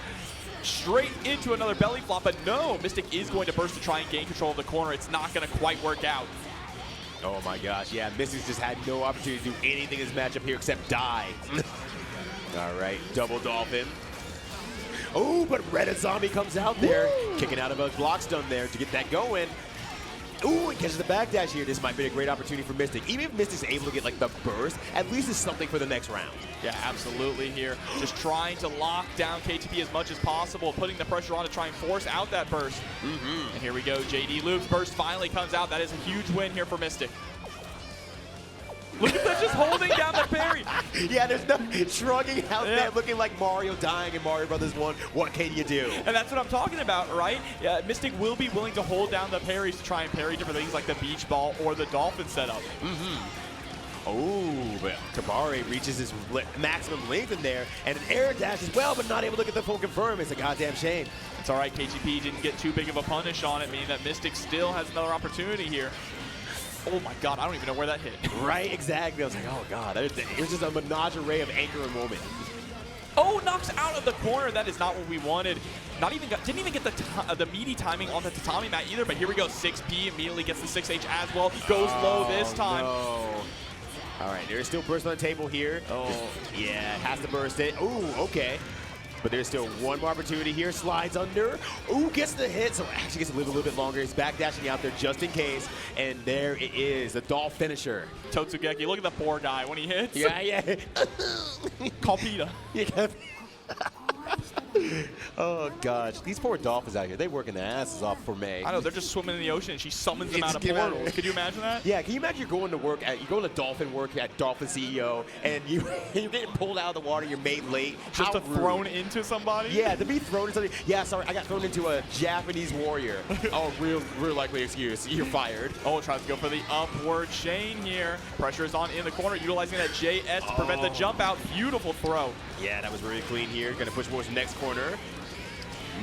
Straight into another belly flop, but no, Mystic is going to burst to try and gain control of the corner. It's not going to quite work out. Oh my gosh, yeah, Mystic's just had no opportunity to do anything in this matchup here except die. All right, double dolphin. Oh, but Red Zombie comes out there, kicking out of a block stun there to get that going. Ooh, and catches the backdash here. This might be a great opportunity for Mystic. Even if Mystic's able to get like the burst, at least it's something for the next round. Yeah, absolutely here. Just trying to lock down KTP as much as possible, putting the pressure on to try and force out that burst. And here we go, JD Loops burst finally comes out. That is a huge win here for Mystic. Look at that, just holding down the parry. Yeah, there's no shrugging out there, looking like Mario dying in Mario Brothers 1. What can you do? And that's what I'm talking about, right? Mystic will be willing to hold down the parries to try and parry different things like the beach ball or the dolphin setup. Oh, but Tabari reaches his maximum length in there, and an air dash as well, but not able to get the full confirm. It's a goddamn shame. It's all right, KGP didn't get too big of a punish on it, meaning that Mystic still has another opportunity here. Oh my god, I don't even know where that hit. Right, exactly. I was like, oh god, it was just a menagerie of anchor and moment. Oh, knocks out of the corner. That is not what we wanted. Didn't even get the meaty timing on the tatami mat either, but here we go. 6P immediately gets the 6H as well. Goes low this time. No. All right, there's still burst on the table here. Oh. Yeah, has to burst it. Oh, okay. But there's still one more opportunity here. Slides under. Ooh, gets the hit. So actually gets to live a little bit longer. He's backdashing out there just in case. And there it is, the doll finisher. Totsugeki, look at the poor guy when he hits. Yeah. Kalpita. Oh, gosh. These poor dolphins out here, they working their asses off for May. I know, they're just swimming in the ocean and she summons them out of portals. Could you imagine that? Yeah, can you imagine you're going to dolphin work at Dolphin CEO, and you're getting pulled out of the water, you're made late. Just thrown into somebody? Yeah, to be thrown into somebody. Yeah, sorry, I got thrown into a Japanese warrior. Oh, real likely excuse. You're fired. Oh, tries to go for the upward chain here. Pressure is on in the corner, utilizing that JS to prevent the jump out. Beautiful throw. Yeah, that was really clean here. Going to push towards the next corner.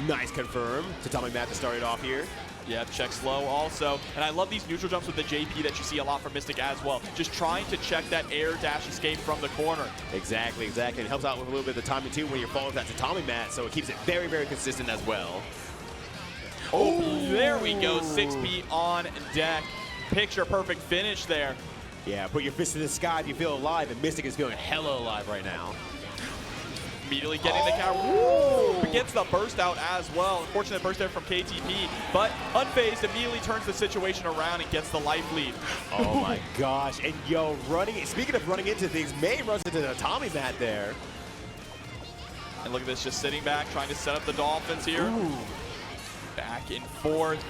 Nice confirm. Tatami mat to start it off here. Yeah, check slow also. And I love these neutral jumps with the JP that you see a lot from Mystic as well. Just trying to check that air dash escape from the corner. Exactly. It helps out with a little bit of the timing too when you're falling that tatami mat, so it keeps it very, very consistent as well. Oh, there we go. 6P on deck. Picture perfect finish there. Yeah, put your fist in the sky if you feel alive, and Mystic is feeling hella alive right now. Immediately getting the counter. Gets the burst out as well. Unfortunate burst there from KTP, but unfazed immediately turns the situation around and gets the life lead. Oh my gosh. And yo, speaking of running into things, May runs into the Tommy mat there. And look at this, just sitting back, trying to set up the Dolphins here. Back and forth.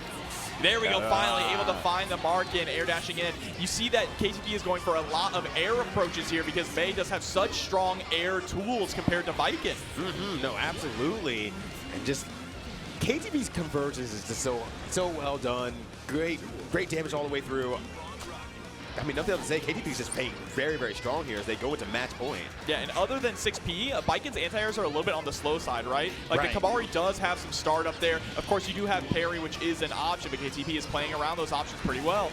There we go, finally able to find the mark in, air dashing in. You see that KTP is going for a lot of air approaches here because May does have such strong air tools compared to Baiken. No, absolutely. And just KTP's convergence is just so well done. Great damage all the way through. I mean, nothing else to say. KTP's just playing very, very strong here as they go into match point. Yeah, and other than 6P, Baiken's anti-airs are a little bit on the slow side, right? Like, the Kabari does have some start up there. Of course, you do have parry, which is an option, but KTP is playing around those options pretty well.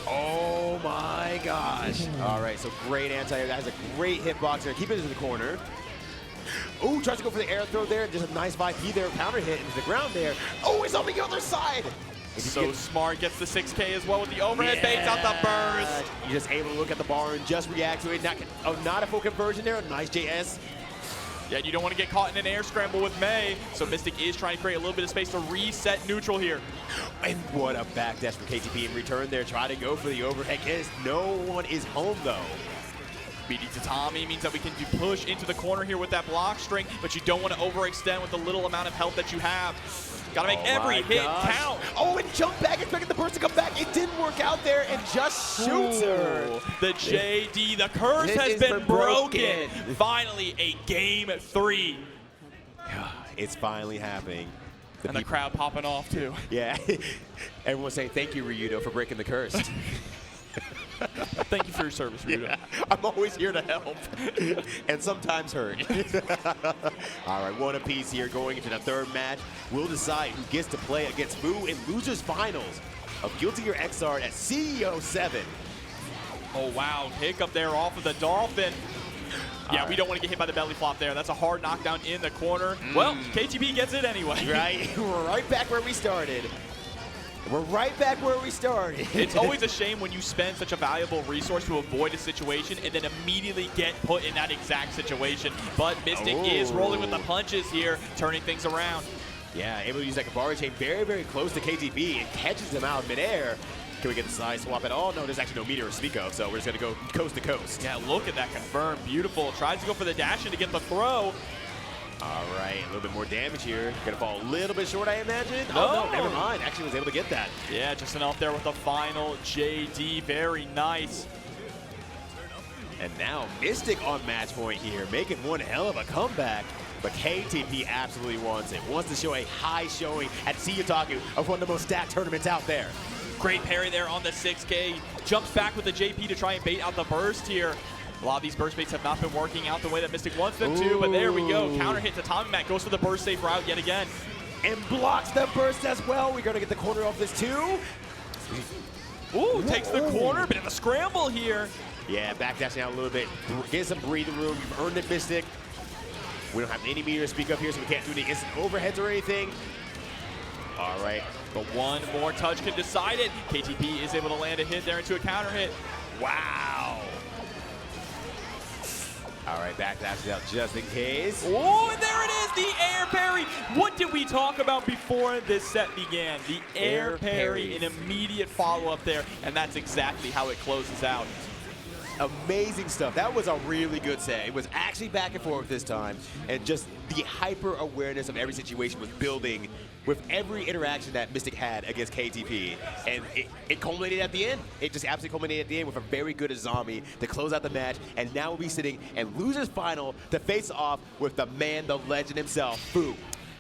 Oh my gosh. All right, so great anti-air. That has a great hitbox there. Keep it into the corner. Oh, tries to go for the air throw there. Just a nice 5P there. Counter hit into the ground there. Oh, it's on the other side. So smart, gets the 6K as well with the overhead, baits out the burst. You're just able to look at the bar and just react to it. Not a full conversion there. Nice JS. Yeah, you don't want to get caught in an air scramble with May. So Mystic is trying to create a little bit of space to reset neutral here. And what a backdash from KTP in return there. Try to go for the overhead kiss. No one is home though. BD Tatami means that we can push into the corner here with that block string, but you don't want to overextend with the little amount of health that you have. Got to make every hit count. Oh, and jump back, expecting the burst to come back. It didn't work out there, and just shoots her. The JD, the curse has been broken. Finally, a game 3. It's finally happening. And the crowd popping off, too. Yeah. Everyone's saying, thank you, Ryudo, for breaking the curse. Thank you for your service, Ryudo. Yeah, I'm always here to help. And sometimes hurt. All right, one apiece here going into the third match. We'll decide who gets to play against Fu in Losers Finals of Guilty Gear XR at CEO7. Oh, wow. Hiccup there off of the Dolphin. Yeah, we don't want to get hit by the belly flop there. That's a hard knockdown in the corner. Well, KTP gets it anyway. Right? We're right back where we started. We're right back where we started. It's always a shame when you spend such a valuable resource to avoid a situation and then immediately get put in that exact situation. But Mystic is rolling with the punches here, turning things around. Yeah, able to use that Kabari chain very, very close to KTP and catches him out midair. Can we get the side swap at all? No, there's actually no meter to speak of, so we're just going to go coast to coast. Yeah, look at that confirm. Beautiful. Tries to go for the dash in to get the throw. All right, a little bit more damage here. Gonna fall a little bit short, I imagine. No. Oh, no, never mind. Actually was able to get that. Yeah, just enough there with the final JD. Very nice. And now Mystic on match point here, making one hell of a comeback. But KTP absolutely wants it. Wants to show a high showing at CEOtaku of one of the most stacked tournaments out there. Great parry there on the 6K. Jumps back with the JP to try and bait out the burst here. A lot of these burst baits have not been working out the way that Mystic wants them to, but there we go. Counter hit to Tommy Mac, goes for the burst safe route yet again. And blocks the burst as well. We're gonna get the corner off this too. Ooh, takes the corner, bit of a scramble here. Yeah, backdashing out a little bit. Get some breathing room. You've earned it, Mystic. We don't have any meter to speak up here, so we can't do any instant overheads or anything. All right. But one more touch can decide it. KTP is able to land a hit there into a counter hit. Wow. All right, backdash out just in case. Oh, and there it is, the air parry. What did we talk about before this set began? The air parry, an immediate follow-up there, and that's exactly how it closes out. Amazing stuff. That was a really good set. It was actually back and forth this time, and just the hyper awareness of every situation was building with every interaction that Mystic had against KTP, and it culminated at the end. It just absolutely culminated at the end with a very good Azami to close out the match, and now we'll be sitting in Losers Final to face off with the man, the legend himself, Fu.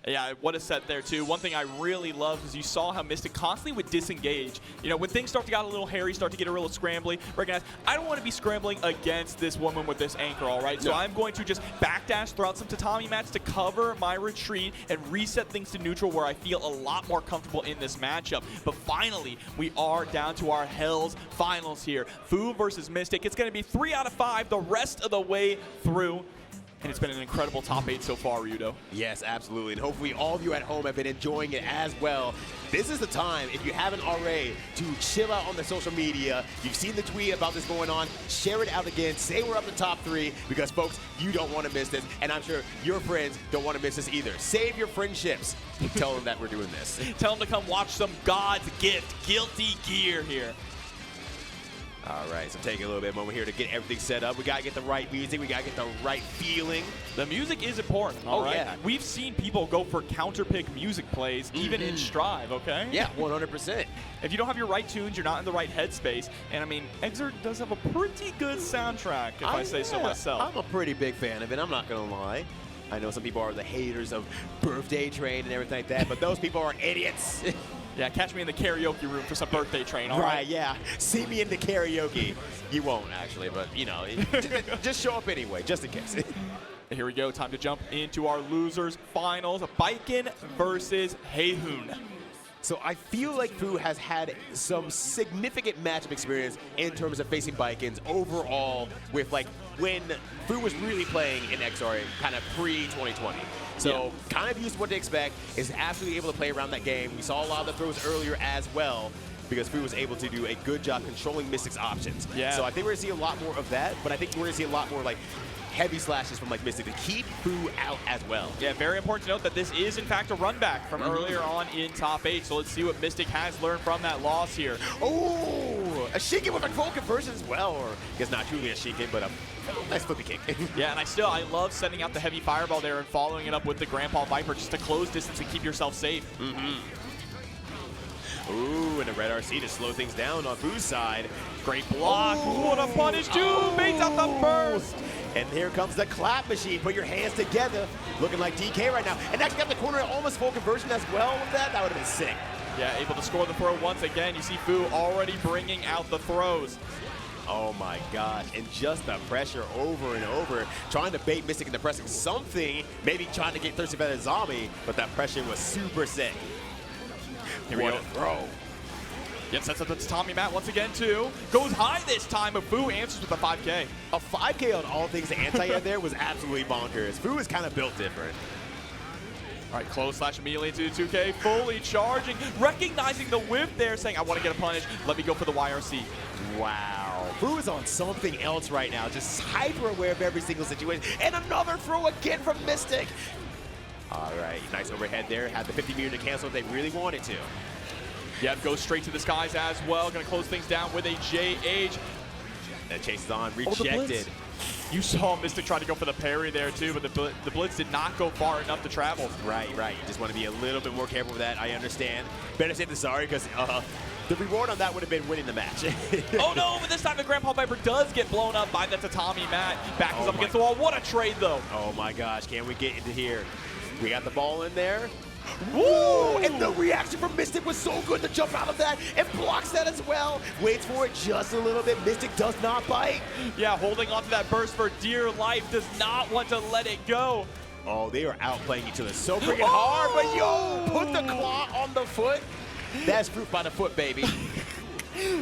Yeah, what a set there, too. One thing I really loved is you saw how Mystic constantly would disengage. You know, when things start to get a little hairy, start to get a little scrambly, recognize, I don't want to be scrambling against this woman with this anchor, all right? So I'm going to just backdash, throw out some tatami mats to cover my retreat and reset things to neutral where I feel a lot more comfortable in this matchup. But finally, we are down to our Hells Finals here. Fu versus Mystic. It's going to be 3 out of 5 the rest of the way through. And it's been an incredible top 8 so far, Ryudo. Yes, absolutely. And hopefully all of you at home have been enjoying it as well. This is the time, if you haven't already, to chill out on the social media. You've seen the tweet about this going on. Share it out again. Say we're up to top 3 because, folks, you don't want to miss this. And I'm sure your friends don't want to miss this either. Save your friendships. Tell them that we're doing this. Tell them to come watch some God's Gift Guilty Gear here. All right, so taking a little bit of a moment here to get everything set up. We got to get the right music. We got to get the right feeling. The music is important, all right? Yeah. We've seen people go for counter-pick music plays, even in Strive, okay? Yeah, 100%. If you don't have your right tunes, you're not in the right headspace. And, I mean, Exert does have a pretty good soundtrack, if I say so myself. I'm a pretty big fan of it. I'm not going to lie. I know some people are the haters of Birthday Train and everything like that, but those people are idiots. Yeah, catch me in the karaoke room for some birthday train, all right? Yeah. See me in the karaoke. You won't, actually, but, you know, just show up anyway, just in case. Here we go. Time to jump into our losers finals. Baiken versus Haehyun. So I feel like Fu has had some significant matchup experience in terms of facing Baikens overall with like when Fu was really playing in XR kind of pre-2020. So kind of used to what to expect, is absolutely able to play around that game. We saw a lot of the throws earlier as well because Fu was able to do a good job controlling Mystic's options. Yeah. So I think we're going to see a lot more of that, but I think we're going to see a lot more like heavy slashes from like Mystic to keep Fu out as well. Yeah, very important to note that this is in fact a run back from earlier on in top 8. So let's see what Mystic has learned from that loss here. Oh, a Shiken with a full conversion as well, or I guess not truly a Shiken, but a nice flippy kick. Yeah, and I love sending out the heavy fireball there and following it up with the Grandpa Viper just to close distance and keep yourself safe. Ooh, and a red RC to slow things down on Fu's side. Great block. Ooh, what a punish, dude. Baits out the burst. And here comes the clap machine. Put your hands together. Looking like DK right now. And actually got the corner almost full conversion as well with that. That would have been sick. Yeah, able to score the throw once again. You see Fu already bringing out the throws. Oh my gosh, and just the pressure over and over, trying to bait Mystic into pressing something, maybe trying to get thirsty by the zombie, but that pressure was super sick. Here we go. Throw. Yep, sets up the Tommy mat once again, too. Goes high this time, but Fu answers with a 5K. A 5K on all things anti-air there was absolutely bonkers. Fu is kind of built different. All right, close slash immediately into the 2K, fully charging, recognizing the whip there, saying, I want to get a punish, let me go for the YRC. Wow. Fu is on something else right now, just hyper aware of every single situation. And another throw again from Mystic. All right, nice overhead there. Had the 50 meter to cancel if they really wanted to. Yep, goes straight to the skies as well. Going to close things down with a JH. That chase is on, rejected. You saw Mystic try to go for the parry there too, but the blitz did not go far enough to travel. Right. You just want to be a little bit more careful with that. I understand. Better say the sorry because the reward on that would have been winning the match. Oh no, but this time the Grandpa Viper does get blown up by the Tatami mat. Back is up against the wall. What a trade though. Oh my gosh, can we get into here? We got the ball in there. Woo! And the reaction from Mystic was so good to jump out of that and blocks that as well. Waits for it just a little bit. Mystic does not bite. Yeah, holding on to that burst for dear life. Does not want to let it go. Oh, they are outplaying each other so freaking hard. But yo, put the claw on the foot. That's fruit by the foot, baby.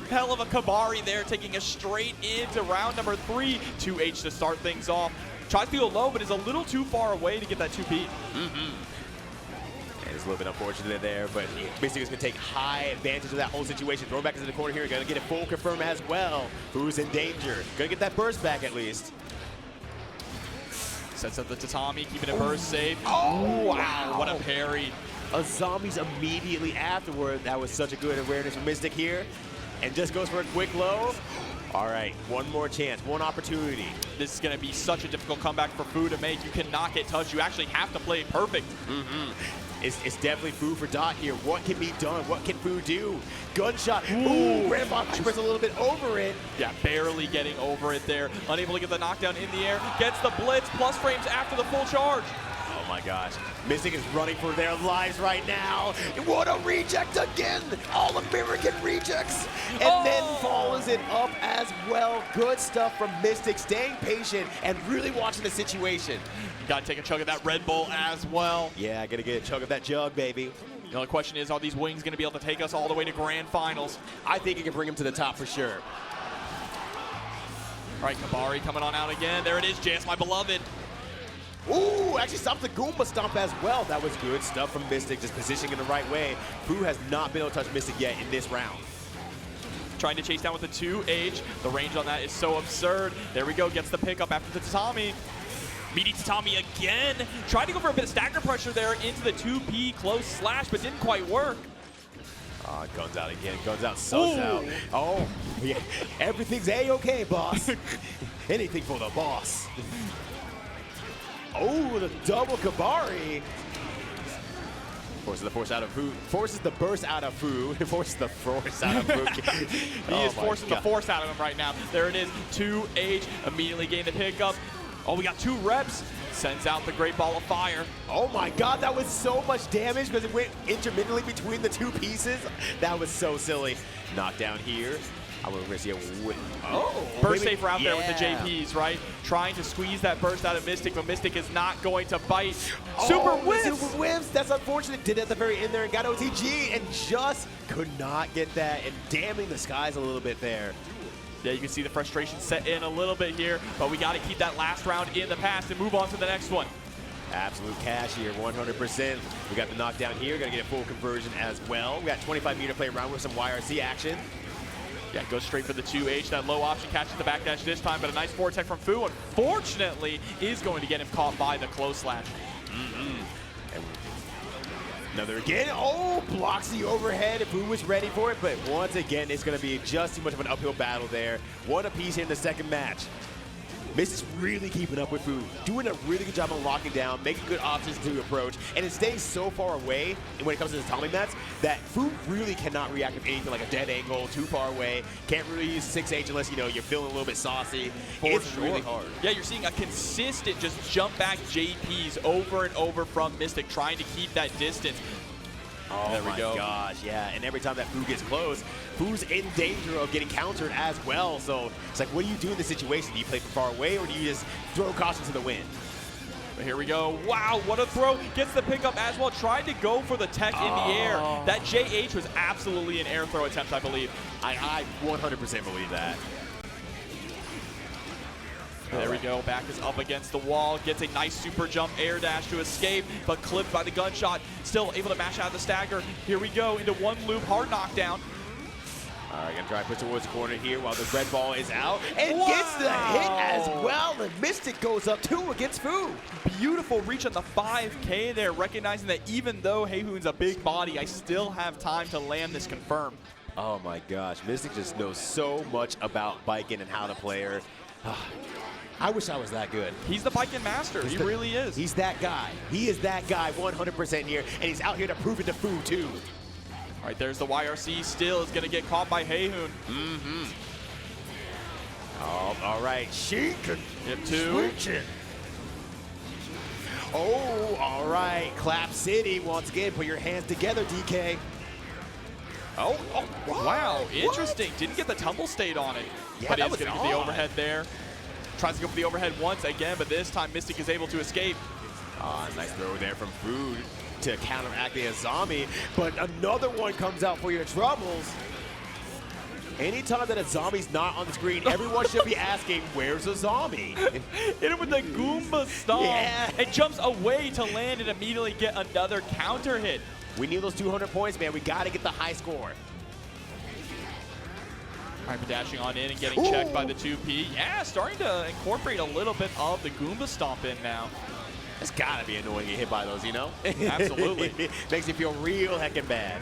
Hell of a Kabari there, taking us straight into round number 3. 2H to start things off. Tries to go low, but is a little too far away to get that 2P. And it's a little bit unfortunate there, but Mystic is going to take high advantage of that whole situation. Throw back into the corner here. Going to get a full confirm as well. Who's in danger? Going to get that burst back at least. Sets up the Tatami, keeping it burst safe. Oh, wow, what a parry. A zombies immediately afterward. That was such a good awareness from Mystic here. And just goes for a quick low. All right, one more chance, one opportunity. This is going to be such a difficult comeback for Fu to make. You cannot get touched. You actually have to play it perfect. It's definitely Fu for Dot here. What can be done? What can Fu do? Gunshot. Ooh, Grandpa Viper's a little bit over it. Yeah, barely getting over it there. Unable to get the knockdown in the air. Gets the blitz, plus frames after the full charge. Oh my gosh. Mystic is running for their lives right now. What a reject again. All-American rejects. And then follows it up as well. Good stuff from Mystic, staying patient and really watching the situation. You got to take a chug of that Red Bull as well. Yeah, I got to get a chug of that jug, baby. The only question is, are these wings going to be able to take us all the way to grand finals? I think it can bring him to the top for sure. All right, Kabari coming on out again. There it is, JS, my beloved. Ooh, actually stopped the Goomba Stomp as well. That was good stuff from Mystic, just positioning in the right way. Fu has not been able to touch Mystic yet in this round. Trying to chase down with the 2H. The range on that is so absurd. There we go, gets the pickup after the Tatami. Meaty Tatami again. Tried to go for a bit of stagger pressure there into the 2P close slash, but didn't quite work. Guns out again, guns out, subs out. Oh, yeah. Everything's A-okay, boss. Anything for the boss. Oh, the double Kabari. Forces the force out of Fu. Forces the burst out of Fu. Forces the force out of Fu. He is forcing the force out of him right now. There it is. 2H immediately gained the pickup. Oh, we got 2 reps. Sends out the Great Ball of Fire. Oh my god, that was so much damage because it went intermittently between the two pieces. That was so silly. Knockdown here. I was going to see a burst safer out there with the yeah. JPs, right? Trying to squeeze that burst out of Mystic, but Mystic is not going to bite. Super whiffs! Super whiffs! That's unfortunate. Did it at the very end there and got OTG and just could not get that and damning the skies a little bit there. Yeah, you can see the frustration set in a little bit here, but we got to keep that last round in the past and move on to the next one. Absolute cash here, 100%. We got the knockdown here. Gonna get a full conversion as well. We got 25 meter to play around with some YRC action. Yeah, goes straight for the 2H. That low option catches the backdash this time, but a nice forward tech from Fu, unfortunately, is going to get him caught by the close slash. And another again. Oh, blocks the overhead if Fu was ready for it, but once again, it's going to be just too much of an uphill battle there. One apiece here in the second match. Mist is really keeping up with Fu, doing a really good job on locking down, making good options to approach, and it stays so far away when it comes to the Tommy mats that Fu really cannot react with anything like a dead angle, too far away. Can't really use 6H unless, you know, you're feeling a little bit saucy. It's really hard. Yeah, you're seeing a consistent just jump back JPs over and over from Mystic, trying to keep that distance. Oh there we go. Gosh, yeah, and every time that Fu gets close, Fu's in danger of getting countered as well. So it's like, what do you do in this situation? Do you play from far away or do you just throw caution to the wind? But here we go. Wow, what a throw. Gets the pickup as well. Tried to go for the tech in the air. That JH was absolutely an air throw attempt, I believe. I 100% believe that. There we go, back is up against the wall, gets a nice super jump air dash to escape, but clipped by the gunshot, still able to mash out the stagger. Here we go, into one loop, hard knockdown. All right, gonna try to push towards the corner here while the red ball is out, and gets the hit as well. The Mystic goes up 2 against Fu. Beautiful reach on the 5K there, recognizing that even though Haehyun's a big body, I still have time to land this confirm. Oh my gosh, Mystic just knows so much about Baiken and how to play her. I wish I was that good. He's the Baiken master. He really is. He's that guy. He is that guy 100% here, and he's out here to prove it to Fu, too. All right, there's the YRC. Still is going to get caught by Haehyun. Oh, all right. She could hit 2. Oh, all right. Clap City once again. Put your hands together, DK. Oh, wow. Interesting. Didn't get the tumble state on it. Yeah, but that he's was going to get the overhead there. Tries to go for the overhead once again, but this time Mystic is able to escape. Nice throw there from Food to counteract the Azami, but another one comes out for your troubles. Anytime that a zombie's not on the screen, everyone should be asking, where's a zombie? Hit him with the Goomba stomp. Yeah. It jumps away to land and immediately get another counter hit. We need those 200 points, man. We got to get the high score. Hyper dashing on in and getting checked by the 2P. Yeah, starting to incorporate a little bit of the Goomba stomp in now. It's gotta be annoying to get hit by those, you know? Absolutely. Makes you feel real heckin' bad.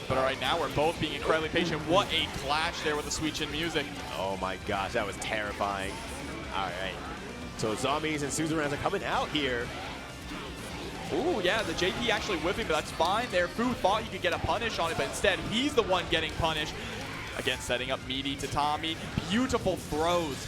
But all right, now we're both being incredibly patient. What a clash there with the sweet chin music. Oh my gosh, that was terrifying. All right. So zombies and suzerains are coming out here. Ooh, yeah, the JP actually whipping, but that's fine there. Fu thought he could get a punish on it, but instead he's the one getting punished. Again, setting up Meaty to Tommy. Beautiful throws.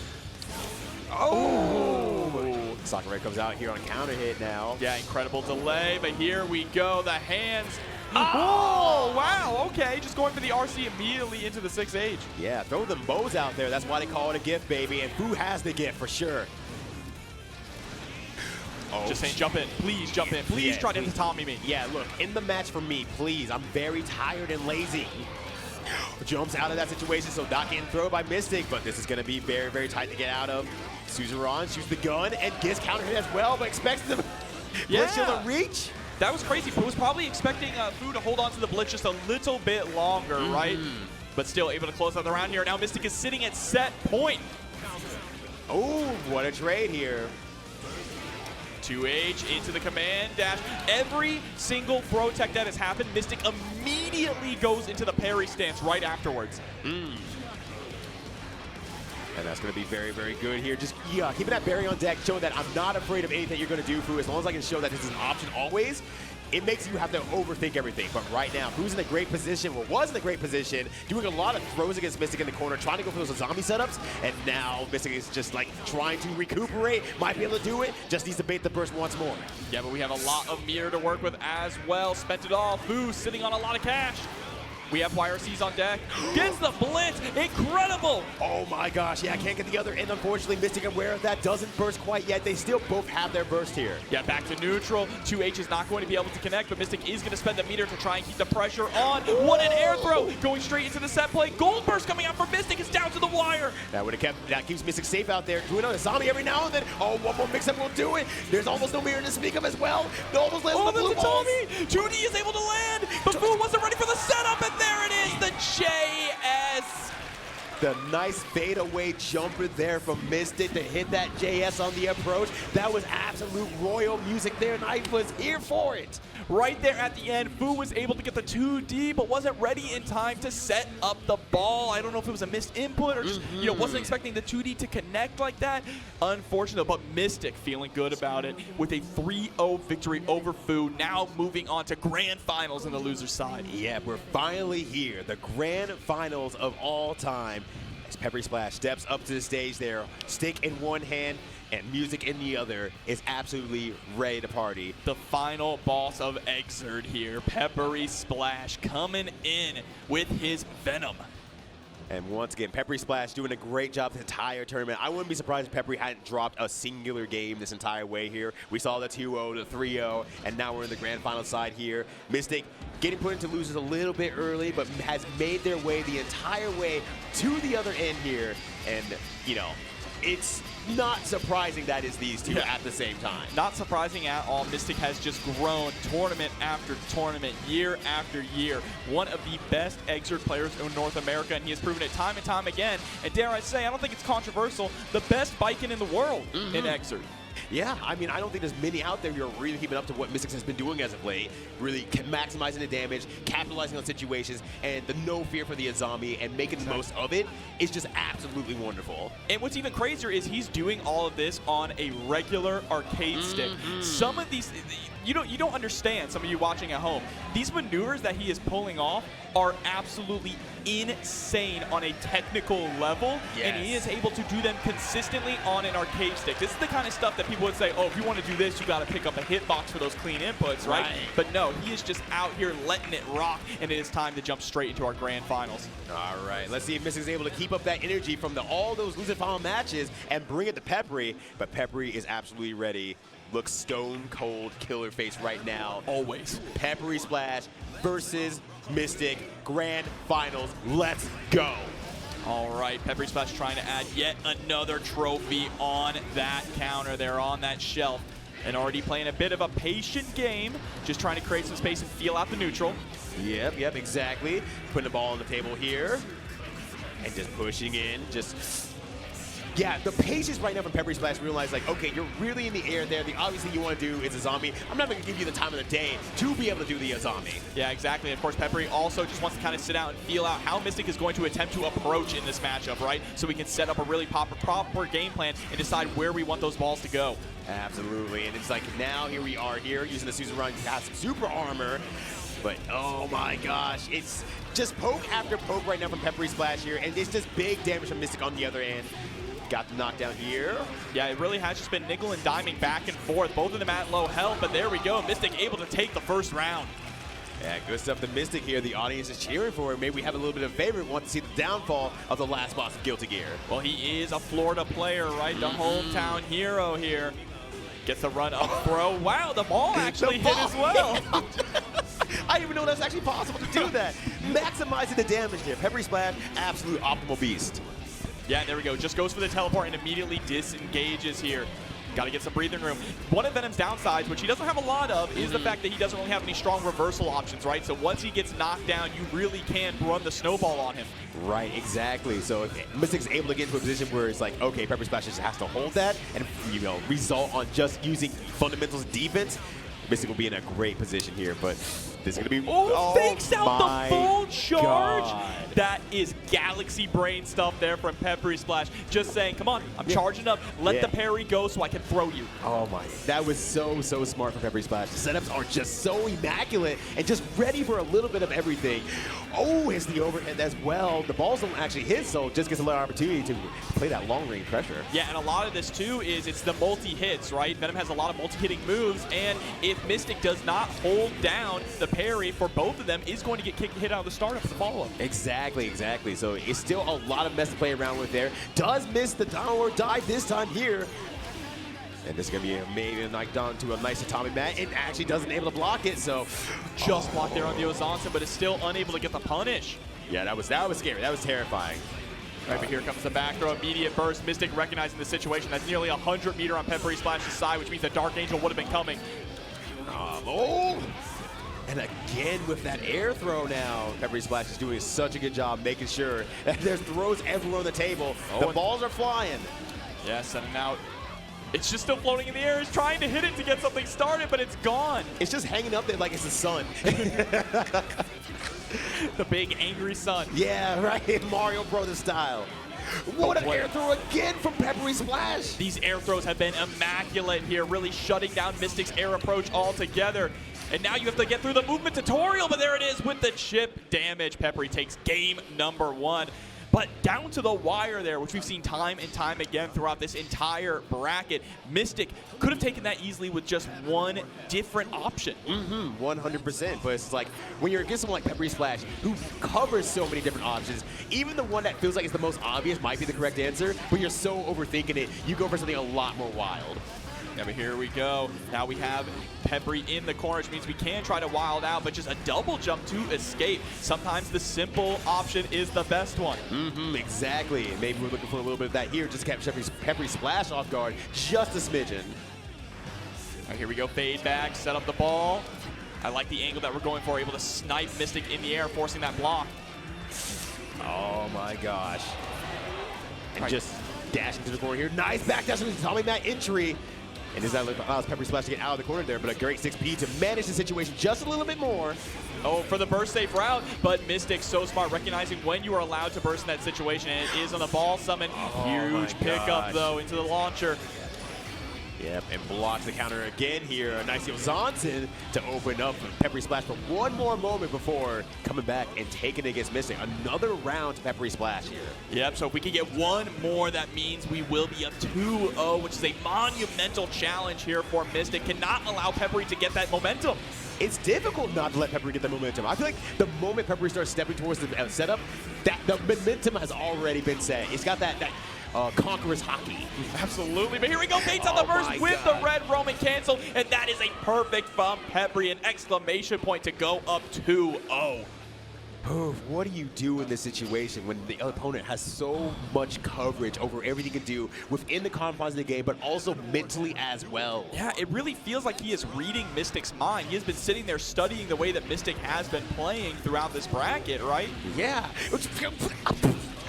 Oh! Sakurai comes out here on counter hit now. Yeah, incredible delay, but here we go. The hands. Oh, wow, okay. Just going for the RC immediately into the 6H. Yeah, throw them bows out there. That's why they call it a gift, baby. And Fu has the gift for sure. Oh, just saying, jump in. Please jump in. Please try to Tommy me. Yeah, look, in the match for me, please. I'm very tired and lazy. Jumps out of that situation, so not getting thrown by Mystic, but this is going to be very, very tight to get out of. Suzerain shoots the gun and gets counter hit as well, but expects them to reach. That was crazy. Fu was probably expecting Fu to hold on to the blitz just a little bit longer, right? But still able to close out the round here. Now Mystic is sitting at set point. Oh, what a trade here. 2H into the command dash. Every single throw tech that has happened, Mystic immediately goes into the parry stance right afterwards. And that's going to be very, very good here. Just keeping that berry on deck, showing that I'm not afraid of anything you're going to do, Fu. As long as I can show that this is an option always, it makes you have to overthink everything. But right now, who's in a great position, or was in a great position, doing a lot of throws against Mystic in the corner, trying to go for those zombie setups, and now Mystic is just like trying to recuperate, might be able to do it, just needs to bait the burst once more. Yeah, but we have a lot of meter to work with as well. Spent it all. Fu sitting on a lot of cash. We have YRCs on deck. Gets the blitz. Incredible. Oh my gosh. Yeah, I can't get the other end. Unfortunately, Mystic aware of that. Doesn't burst quite yet. They still both have their burst here. Yeah, back to neutral. 2H is not going to be able to connect, but Mystic is going to spend the meter to try and keep the pressure on. What an air throw. Going straight into the set play. Gold burst coming out for Mystic. It's down to the wire. That keeps Mystic safe out there. Doing on a zombie every now and then. Oh, one more mix-up will do it. There's almost no mirror to speak of as well. They almost lands on the blue balls. 2D is able to land, but Fu wasn't ready for the setup, and there it is. The JS. The nice fadeaway jumper there from Mystic to hit that JS on the approach. That was absolute royal music there, and I was here for it. Right there at the end, Fu was able to get the 2D, but wasn't ready in time to set up the ball. I don't know if it was a missed input or just, wasn't expecting the 2D to connect like that. Unfortunate, but Mystic feeling good about it with a 3-0 victory over Fu, now moving on to grand finals on the loser side. Yeah, we're finally here, the grand finals of all time. As PepperySplash steps up to the stage there, stick in one hand and music in the other, is absolutely ready to party. The final boss of Exerd here, PepperySplash, coming in with his Venom. And once again, PepperySplash doing a great job the entire tournament. I wouldn't be surprised if Peppery hadn't dropped a singular game this entire way here. We saw the 2-0, the 3-0, and now we're in the grand final side here. Mystic getting put into losers a little bit early, but has made their way the entire way to the other end here. And, it's not surprising that is these two at the same time. Not surprising at all. Mystic has just grown tournament after tournament, year after year. One of the best Exerd players in North America, and he has proven it time and time again. And dare I say, I don't think it's controversial, the best Baiken in the world in Exerd. Yeah, I mean, I don't think there's many out there who are really keeping up to what Mystics has been doing as of late. Really maximizing the damage, capitalizing on situations, and the no fear for the zombie, and making the most of it is just absolutely wonderful. And what's even crazier is he's doing all of this on a regular arcade stick. Some of these, you don't understand, some of you watching at home, these maneuvers that he is pulling off are absolutely insane on a technical level, and he is able to do them consistently on an arcade stick. This is the kind of stuff that people would say, oh, if you want to do this, you got to pick up a hitbox for those clean inputs, right? But no, he is just out here letting it rock, and it is time to jump straight into our grand finals. All right, let's see if Mystic is able to keep up that energy from all those losing final matches and bring it to Peppery, but Peppery is absolutely ready. Looks stone cold killer face right now. Always. PepperySplash versus Mystic grand finals. Let's go. All right, PepperySplash trying to add yet another trophy on that counter there on that shelf. And already playing a bit of a patient game, just trying to create some space and feel out the neutral. Yep, exactly. Putting the ball on the table here. And just pushing in, yeah, the patience right now from PepperySplash realize, like, okay, you're really in the air there. The obvious thing you want to do is a zombie. I'm not going to give you the time of the day to be able to do the zombie. Yeah, exactly. And of course, Peppery also just wants to kind of sit out and feel out how Mystic is going to attempt to approach in this matchup, right? So we can set up a really proper game plan and decide where we want those balls to go. Absolutely. And it's like, now here we are here using the Susan Run to have some super armor. But, oh my gosh, it's just poke after poke right now from PepperySplash here. And it's just big damage from Mystic on the other end. Got the knockdown here. Yeah, it really has just been nickel and diming back and forth. Both of them at low health, but there we go. Mystic able to take the first round. Yeah, good stuff to Mystic here. The audience is cheering for him. Maybe we have a little bit of favorite. Want to see the downfall of the last boss of Guilty Gear. Well, he is a Florida player, right? The hometown hero here. Gets the run up throw. Wow, the ball actually hit as well. I didn't even know that's actually possible to do that. Maximizing the damage there. PepperySplash, absolute optimal beast. Yeah, there we go. Just goes for the teleport and immediately disengages here. Got to get some breathing room. One of Venom's downsides, which he doesn't have a lot of, is the fact that he doesn't really have any strong reversal options, right? So once he gets knocked down, you really can run the snowball on him. Right, exactly. So if Mystic's able to get into a position where it's like, okay, PepperySplash just has to hold that and, result on just using fundamentals defense, Mystic will be in a great position here, but this is going to be... fakes out the full charge. God. That is galaxy brain stuff there from PepperySplash. Just saying, come on, I'm charging up. Let the parry go so I can throw you. Oh my, that was so smart from PepperySplash. The setups are just so immaculate and just ready for a little bit of everything. Oh, hits the overhead as well. The balls don't actually hit, so just gets a little opportunity to play that long-range pressure. Yeah, and a lot of this too is it's the multi-hits, right? Venom has a lot of multi-hitting moves, and if Mystic does not hold down the parry for both of them, is going to get hit out of the startup for the follow-up. Exactly. So it's still a lot of mess to play around with there. Does miss the downward dive this time here. And this is going to be maybe like down to a nice Atami mat. It actually doesn't able to block it, so just blocked there on the Ozanson, but is still unable to get the punish. Yeah, that was scary. That was terrifying. Right, but here comes the back throw, immediate burst. Mystic recognizing the situation. That's nearly 100 meter on PepperySplash's side, which means the Dark Angel would have been coming. And again with that air throw now. PepperySplash is doing such a good job making sure that there's throws everywhere on the table. The balls are flying. Yeah, sending out. It's just still floating in the air. He's trying to hit it to get something started, but it's gone. It's just hanging up there like it's the sun. The big angry sun. Yeah, right. Mario Brothers style. What an air throw again from PepperySplash. These air throws have been immaculate here, really shutting down Mystic's air approach altogether. And now you have to get through the movement tutorial, but there it is with the chip damage. Peppery takes game number 1. But down to the wire there, which we've seen time and time again throughout this entire bracket. Mystic could have taken that easily with just one different option. 100%. But it's like when you're against someone like PepperySplash, who covers so many different options, even the one that feels like it's the most obvious might be the correct answer, but you're so overthinking it, you go for something a lot more wild. Yeah, but here we go. Now we have Peppery in the corner, which means we can try to wild out, but just a double jump to escape. Sometimes the simple option is the best one. Exactly. Maybe we're looking for a little bit of that here, just to catch PepperySplash off guard just a smidgen. All right, here we go. Fade back, set up the ball. I like the angle that we're going for, able to snipe Mystic in the air, forcing that block. Oh my gosh. And just dashing to the corner here. Nice back dash into the Tommy Mat entry. And does that allows PepperySplash to get out of the corner there, but a great 6P to manage the situation just a little bit more. Oh, for the burst safe route, but Mystic so smart, recognizing when you are allowed to burst in that situation, and it is on the ball summon. Huge pickup, though, into the launcher. Yep, and blocks the counter again here. A nice Johnson to open up PepperySplash for one more moment before coming back and taking it against Mystic. Another round to PepperySplash here. Yep, so if we can get one more, that means we will be up 2-0, which is a monumental challenge here for Mystic. Cannot allow Peppery to get that momentum. It's difficult not to let Peppery get the momentum. I feel like the moment Peppery starts stepping towards the setup, that the momentum has already been set. It's got that conqueror's hockey. Absolutely, but here we go. Bates on the burst with the red Roman cancel, and that is a perfect from Peppery, an exclamation point to go up 2-0. What do you do in this situation when the opponent has so much coverage over everything he can do within the confines of the game, but also mentally as well? Yeah, it really feels like he is reading Mystic's mind. He has been sitting there studying the way that Mystic has been playing throughout this bracket, right? Yeah.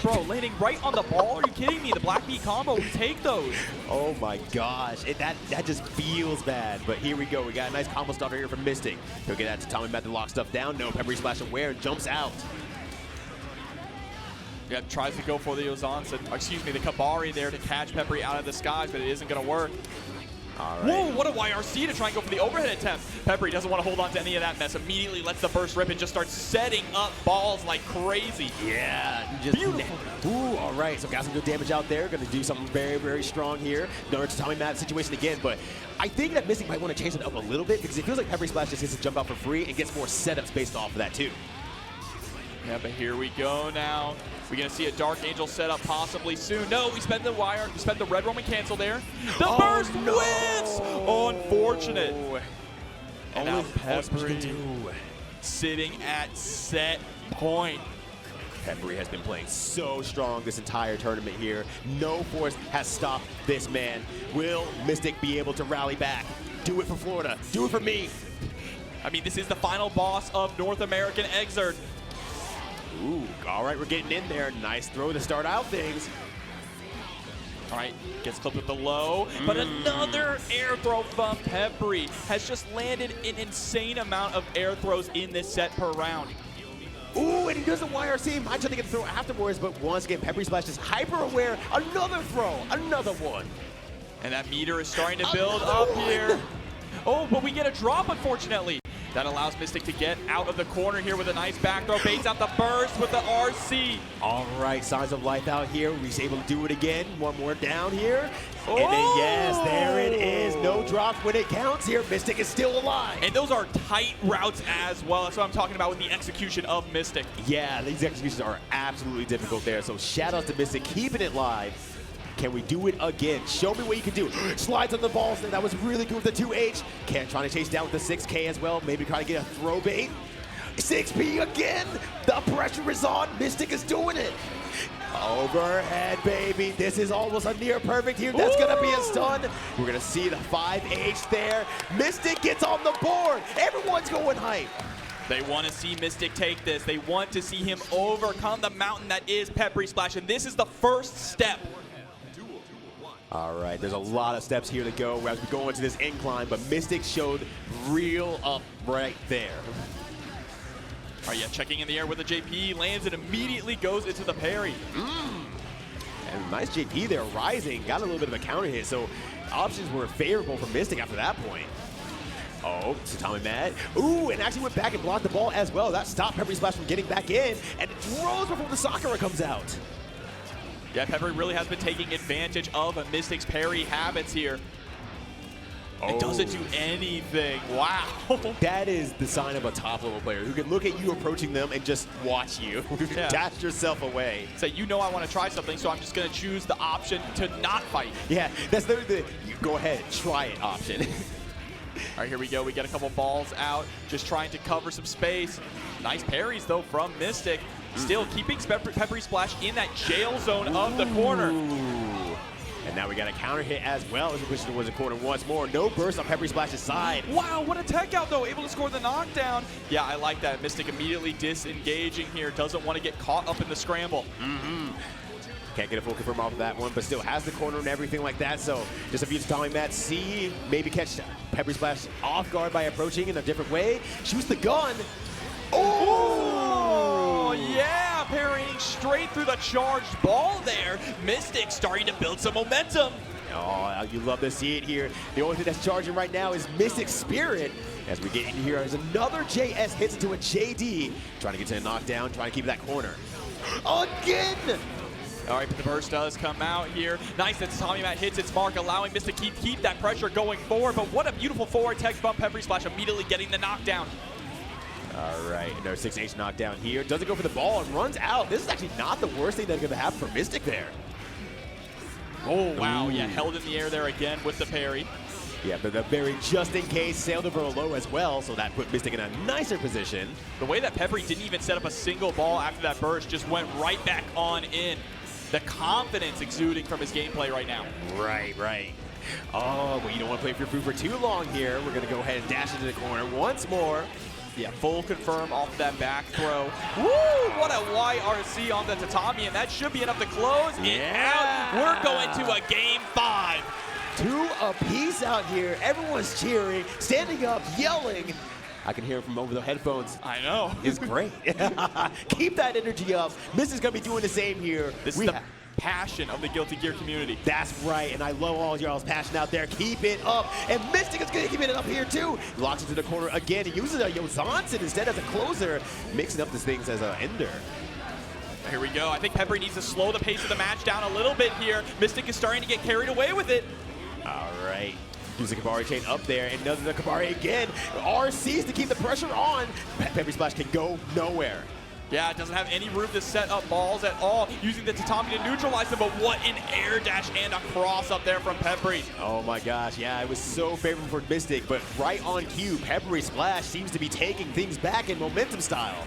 Bro, landing right on the ball? Are you kidding me? The Black Beat combo, we take those. Oh my gosh, that just feels bad. But here we go. We got a nice combo starter here from Mystic. He'll get that to Tommy Matt to lock stuff down. No, PepperySplash aware and jumps out. Yeah, tries to go for the Ozanson, excuse me, the Kabari there to catch Peppery out of the skies, but it isn't going to work. All right. Whoa, what a YRC to try and go for the overhead attempt. Peppery doesn't want to hold on to any of that mess. Immediately lets the burst rip and just starts setting up balls like crazy. Yeah. Beautiful. Ooh, all right. So got some good damage out there. Going to do something very, very strong here. Another Tommy Matt situation again, but I think that Mystic might want to change it up a little bit because it feels like PepperySplash just gets to jump out for free and gets more setups based off of that too. Yeah, but here we go now. We're going to see a Dark Angel setup possibly soon. No, we spent the wire. We spent the red Roman cancel there. The burst whiffs! Unfortunate. And now Peppery sitting at set point. Peppery has been playing so strong this entire tournament here. No force has stopped this man. Will Mystic be able to rally back? Do it for Florida. Do it for me. I mean, this is the final boss of North American Exert. Ooh, all right, we're getting in there. Nice throw to start out things. All right, gets clipped with the low, but another air throw from Peppery has just landed an insane amount of air throws in this set per round. Ooh, and he does the YRC. Might try to get the throw afterwards, but once again, PepperySplash is hyper aware. Another throw, another one. And that meter is starting to build up here. Oh, but we get a drop, unfortunately. That allows Mystic to get out of the corner here with a nice back throw. Baits out the burst with the RC. All right, signs of life out here. He's able to do it again. One more down here. Oh! And then, yes, there it is. No drops when it counts here. Mystic is still alive. And those are tight routes as well. That's what I'm talking about with the execution of Mystic. Yeah, these executions are absolutely difficult there. So shout out to Mystic, keeping it live. Can we do it again? Show me what you can do. Slides on the balls. That was really good with the 2H. Ken trying to chase down with the 6K as well. Maybe trying to get a throw bait. 6P again. The pressure is on. Mystic is doing it. Overhead, baby. This is almost a near perfect here. That's going to be a stun. We're going to see the 5H there. Mystic gets on the board. Everyone's going hype. They want to see Mystic take this. They want to see him overcome the mountain that is PepperySplash. And this is the first step. All right, there's a lot of steps here to go as we go into this incline, but Mystic showed real up right there. All right, yeah, checking in the air with the JP, lands and immediately goes into the parry. And nice JP there, rising, got a little bit of a counter hit, so options were favorable for Mystic after that point. Oh, so Tommy mad. Ooh, and actually went back and blocked the ball as well. That stopped PepperySplash from getting back in, and it throws before the Sakura comes out. Yeah, Peppery really has been taking advantage of a Mystic's parry habits here. It doesn't do anything. Wow. That is the sign of a top-level player who can look at you approaching them and just watch you. Yeah. Dash yourself away. So you know I want to try something, so I'm just going to choose the option to not fight. Yeah, that's literally the you go ahead, try it option. All right, here we go. We get a couple balls out, just trying to cover some space. Nice parries, though, from Mystic. Still keeping PepperySplash in that jail zone of the corner. And now we got a counter hit as well as we push towards the corner once more. No burst on PepperySplash's side. Wow, what a tech out, though. Able to score the knockdown. Yeah, I like that. Mystic immediately disengaging here. Doesn't want to get caught up in the scramble. Can't get a full confirm off of that one, but still has the corner and everything like that. So just a few timing that. See, maybe catch PepperySplash off guard by approaching in a different way. Shoots the gun. Oh, yeah, parrying straight through the charged ball there. Mystic starting to build some momentum. Oh, you love to see it here. The only thing that's charging right now is Mystic Spirit. As we get in here, as another JS hits into a JD. Trying to get to a knockdown, trying to keep that corner. Again! All right, but the burst does come out here. Nice that Tommy Matt hits its mark, allowing Mystic to keep that pressure going forward. But what a beautiful forward tech bump. PepperySplash immediately getting the knockdown. All right, another 6H knockdown here. Doesn't go for the ball and runs out. This is actually not the worst thing that's going to happen for Mystic there. Oh, wow. Yeah, held in the air there again with the parry. Yeah, but the very just in case sailed over low as well, so that put Mystic in a nicer position. The way that Peppery didn't even set up a single ball after that burst, just went right back on in. The confidence exuding from his gameplay right now. Right. Oh, but you don't want to play for your food for too long here. We're going to go ahead and dash into the corner once more. Yeah, full confirm off that back throw. Woo! What a YRC on the tatami, and that should be enough to close it out. We're going to a game 5. 2 apiece out here. Everyone's cheering, standing up, yelling. I can hear it from over the headphones. I know. It's great. Keep that energy up. Mystic's going to be doing the same here. This is the passion of the Guilty Gear community. That's right, and I love all y'all's passion out there. Keep it up. And Mystic is going to keep it up here, too. Locks into the corner again. He uses a Yousagi instead as a closer, mixing up these things as an ender. Here we go. I think Peppery needs to slow the pace of the match down a little bit here. Mystic is starting to get carried away with it. All right. Use the Kabari chain up there, and another Kabari again. RCs to keep the pressure on. PepperySplash can go nowhere. Yeah, it doesn't have any room to set up balls at all, using the tatami to neutralize them, but what an air dash and a cross up there from Peppery. Oh my gosh, yeah, it was so favorable for Mystic, but right on cue, PepperySplash seems to be taking things back in momentum style.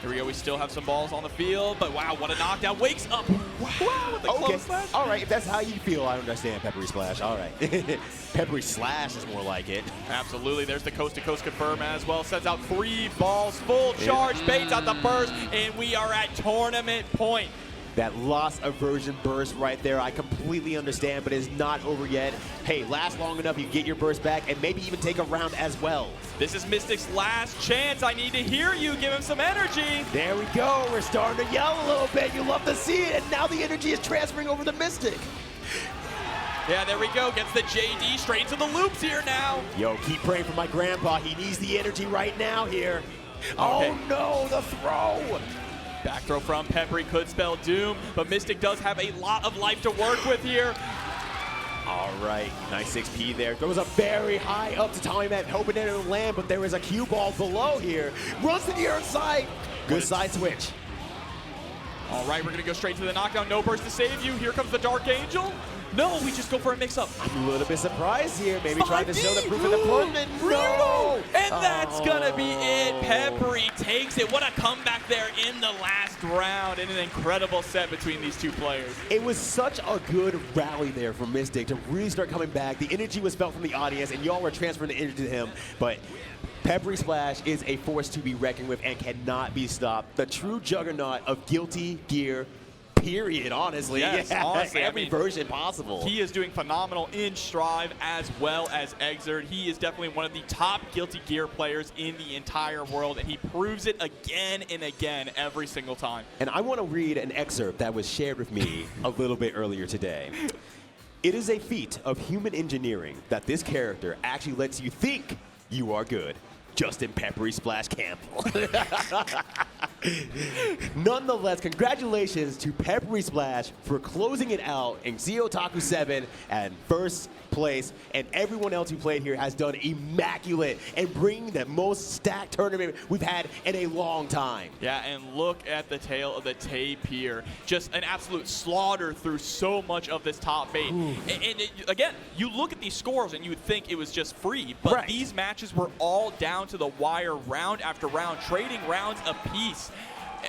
Here we go, we still have some balls on the field, but wow, what a knockdown. Wakes up. Wow, with the close slash. All right, if that's how you feel, I understand PepperySplash. All right. PepperySlash is more like it. Absolutely, there's the coast-to-coast confirm as well. Sends out 3 balls, full charge, baits out the burst, and we are at tournament point. That loss aversion burst right there, I completely understand, but it's not over yet. Hey, last long enough, you get your burst back, and maybe even take a round as well. This is Mystic's last chance. I need to hear you. Give him some energy. There we go. We're starting to yell a little bit. You love to see it, and now the energy is transferring over to Mystic. Yeah, there we go. Gets the JD straight to the loops here now. Yo, keep praying for my grandpa. He needs the energy right now here. Okay. Oh, no, the throw. Back throw from Peppery could spell doom, but Mystic does have a lot of life to work with here. All right, nice XP there. Throws a very high up to TampaNeverSleeps, hoping it will land, but there is a cue ball below here. Runs to the other side. Good side switch. All right, we're going to go straight to the knockdown. No burst to save you. Here comes the Dark Angel. No, we just go for a mix-up. I'm a little bit surprised here. Maybe trying to show the proof of the pudding. No! And that's going to be it. Peppery takes it. What a comeback there in the last round, and an incredible set between these two players. It was such a good rally there from Mystic to really start coming back. The energy was felt from the audience, and y'all were transferring the energy to him. But PepperySplash is a force to be reckoned with and cannot be stopped. The true juggernaut of Guilty Gear, period, honestly. Yes, yeah, honestly. Every version possible. He is doing phenomenal in Strive as well as Exert. He is definitely one of the top Guilty Gear players in the entire world, and he proves it again and again every single time. And I want to read an excerpt that was shared with me a little bit earlier today. It is a feat of human engineering that this character actually lets you think you are good. Justin PepperySplash Campbell. Nonetheless, congratulations to PepperySplash for closing it out in CEOtaku 7 and first place, and everyone else who played here has done immaculate and bringing the most stacked tournament we've had in a long time. Yeah, and look at the tail of the tape here. Just an absolute slaughter through so much of this top 8. And again, you look at these scores and you would think it was just free, but right. These matches were all down to the wire, round after round, trading rounds apiece.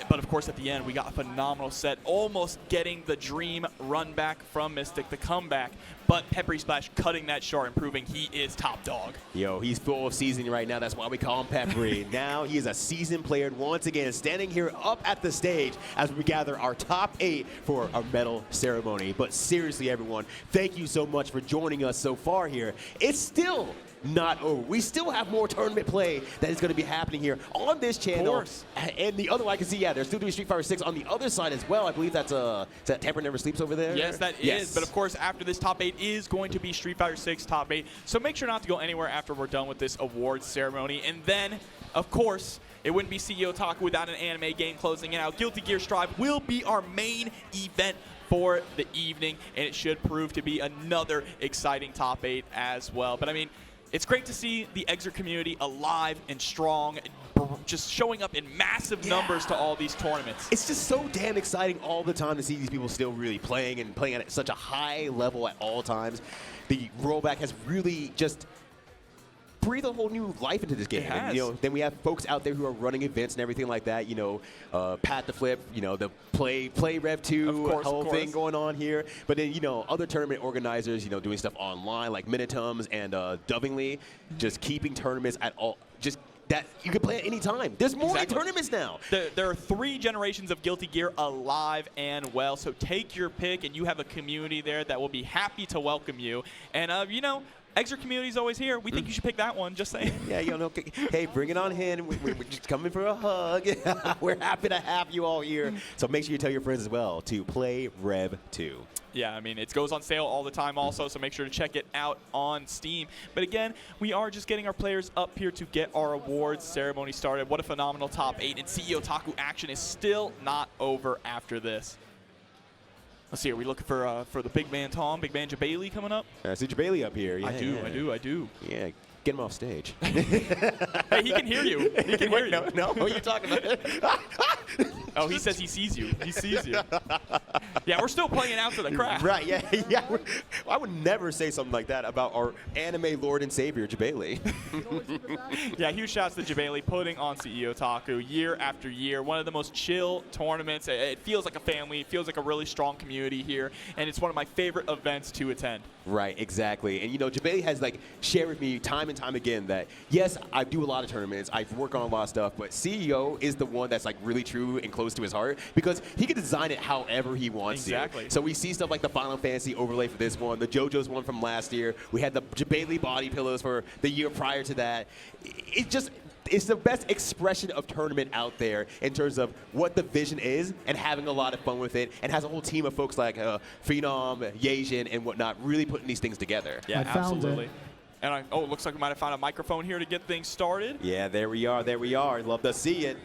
But of course, at the end, we got a phenomenal set, almost getting the dream run back from Mystic, the comeback. But PepperySplash cutting that short and proving he is top dog. Yo, he's full of seasoning right now. That's why we call him Peppery. Now he is a seasoned player once again, standing here up at the stage as we gather our top 8 for our medal ceremony. But seriously, everyone, thank you so much for joining us so far here. It's still not over. We still have more tournament play that is going to be happening here on this channel. Of course. And the other one I can see, yeah, they're still doing Street Fighter 6 on the other side as well. I believe that's is that TampaNeverSleeps over there? Yes, that is. But of course, after this top 8 is going to be Street Fighter 6 top 8. So make sure not to go anywhere after we're done with this awards ceremony. And then, of course, it wouldn't be CEOtaku without an anime game closing it out. Guilty Gear Strive will be our main event for the evening, and it should prove to be another exciting top 8 as well. But I mean, it's great to see the Exert community alive and strong, just showing up in massive numbers to all these tournaments. It's just so damn exciting all the time to see these people still really playing and playing at such a high level at all times. The rollback has really just breathe a whole new life into this game. And, you know, then we have folks out there who are running events and everything like that. You know, Pat the Flip. You know, the play Rev 2 whole thing going on here. But then, you know, other tournament organizers, you know, doing stuff online like Minitums and Dovingly, just keeping tournaments at all. Just that you can play at any time. There's more tournaments now. There are 3 generations of Guilty Gear alive and well. So take your pick, and you have a community there that will be happy to welcome you. And you know, Exert community is always here. We think you should pick that one, just saying. Yeah, you know, hey, bring it on in. We're just coming for a hug. We're happy to have you all here. So make sure you tell your friends as well to play Rev 2. Yeah, I mean, it goes on sale all the time also, so make sure to check it out on Steam. But again, we are just getting our players up here to get our awards ceremony started. What a phenomenal top 8, and CEOtaku action is still not over after this. Let's see, are we looking for the big man Tom, big man Jabali coming up? I see Jabali up here. Yeah, I do. Yeah, get him off stage. Hey, he can hear you. He can hear you. No, what are you talking about? Oh, he says he sees you. He sees you. Yeah, we're still playing it out to the crowd. Right, yeah. I would never say something like that about our anime lord and savior, Jabali. Yeah, huge shouts to Jabali putting on CEOtaku year after year. One of the most chill tournaments. It feels like a family. It feels like a really strong community here, and it's one of my favorite events to attend. Right, exactly. And, you know, Jabali has, like, shared with me time and time again that, yes, I do a lot of tournaments. I work on a lot of stuff, but CEO is the one that's, like, really true and close close to his heart because he can design it however he wants Exactly. to. So we see stuff like the Final Fantasy overlay for this one, the JoJo's one from last year. We had the Bailey body pillows for the year prior to that. It's the best expression of tournament out there in terms of what the vision is and having a lot of fun with it, and has a whole team of folks like Venom, Haehyun, and whatnot really putting these things together. Yeah, I found absolutely. it. And it looks like we might have found a microphone here to get things started. Yeah, there we are. There we are. Love to see it.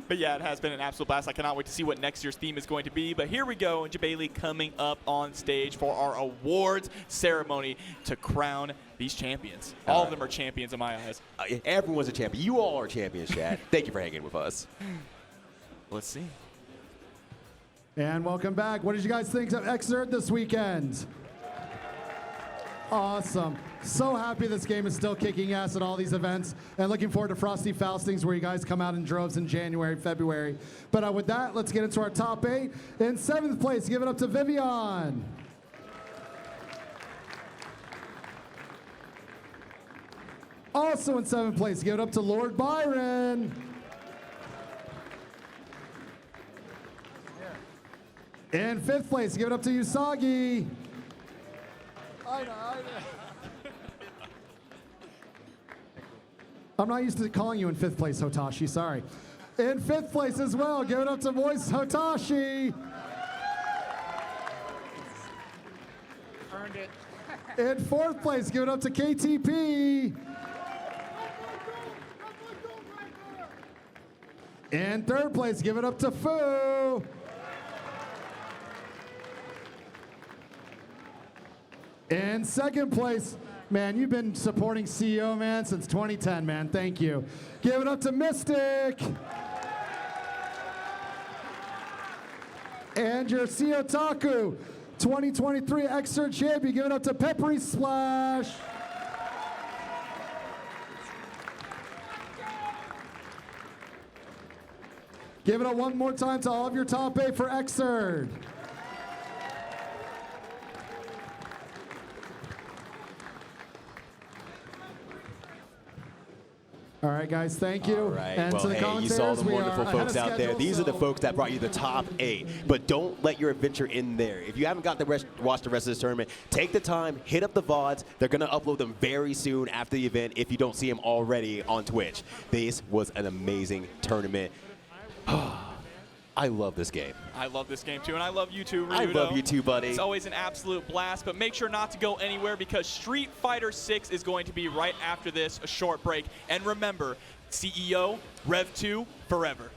But yeah, it has been an absolute blast. I cannot wait to see what next year's theme is going to be. But here we go, and Bailey coming up on stage for our awards ceremony to crown these champions. All of them are champions in my eyes. Everyone's a champion. You all are champions, Chad. Thank you for hanging with us. Let's see. And welcome back. What did you guys think of Exert this weekend? Awesome. So happy this game is still kicking ass at all these events, and looking forward to Frosty Faustings where you guys come out in droves in January, February. But with that, let's get into our top 8. In 7th place, give it up to Vivian. Also in 7th place, give it up to Lord Byron. In 5th place, give it up to Yousagi. I know. I'm not used to calling you in 5th place, Hotashi, sorry. In 5th place as well, give it up to voice Hotashi. Earned it. In 4th place, give it up to KTP. In 3rd place, give it up to Fu. In 2nd place, man, you've been supporting CEO, man, since 2010, man. Thank you. Give it up to Mystic. And your CEOtaku 2023 Extra Champion, give it up to PepperySplash. Give it up one more time to all of your top 8 for Exerd. All right, guys, thank you. All right. And well, to the hey, you commentators, saw the we wonderful are ahead folks of out there. schedule, These are the so- folks that brought you the top 8. But don't let your adventure in there. If you haven't got to watch the rest of this tournament, take the time, hit up the VODs. They're going to upload them very soon after the event if you don't see them already on Twitch. This was an amazing tournament. I love this game. I love this game too, and I love you too, Ryudo. I love you too, buddy. It's always an absolute blast, but make sure not to go anywhere because Street Fighter 6 is going to be right after this, a short break. And remember, CEO, Rev 2, forever.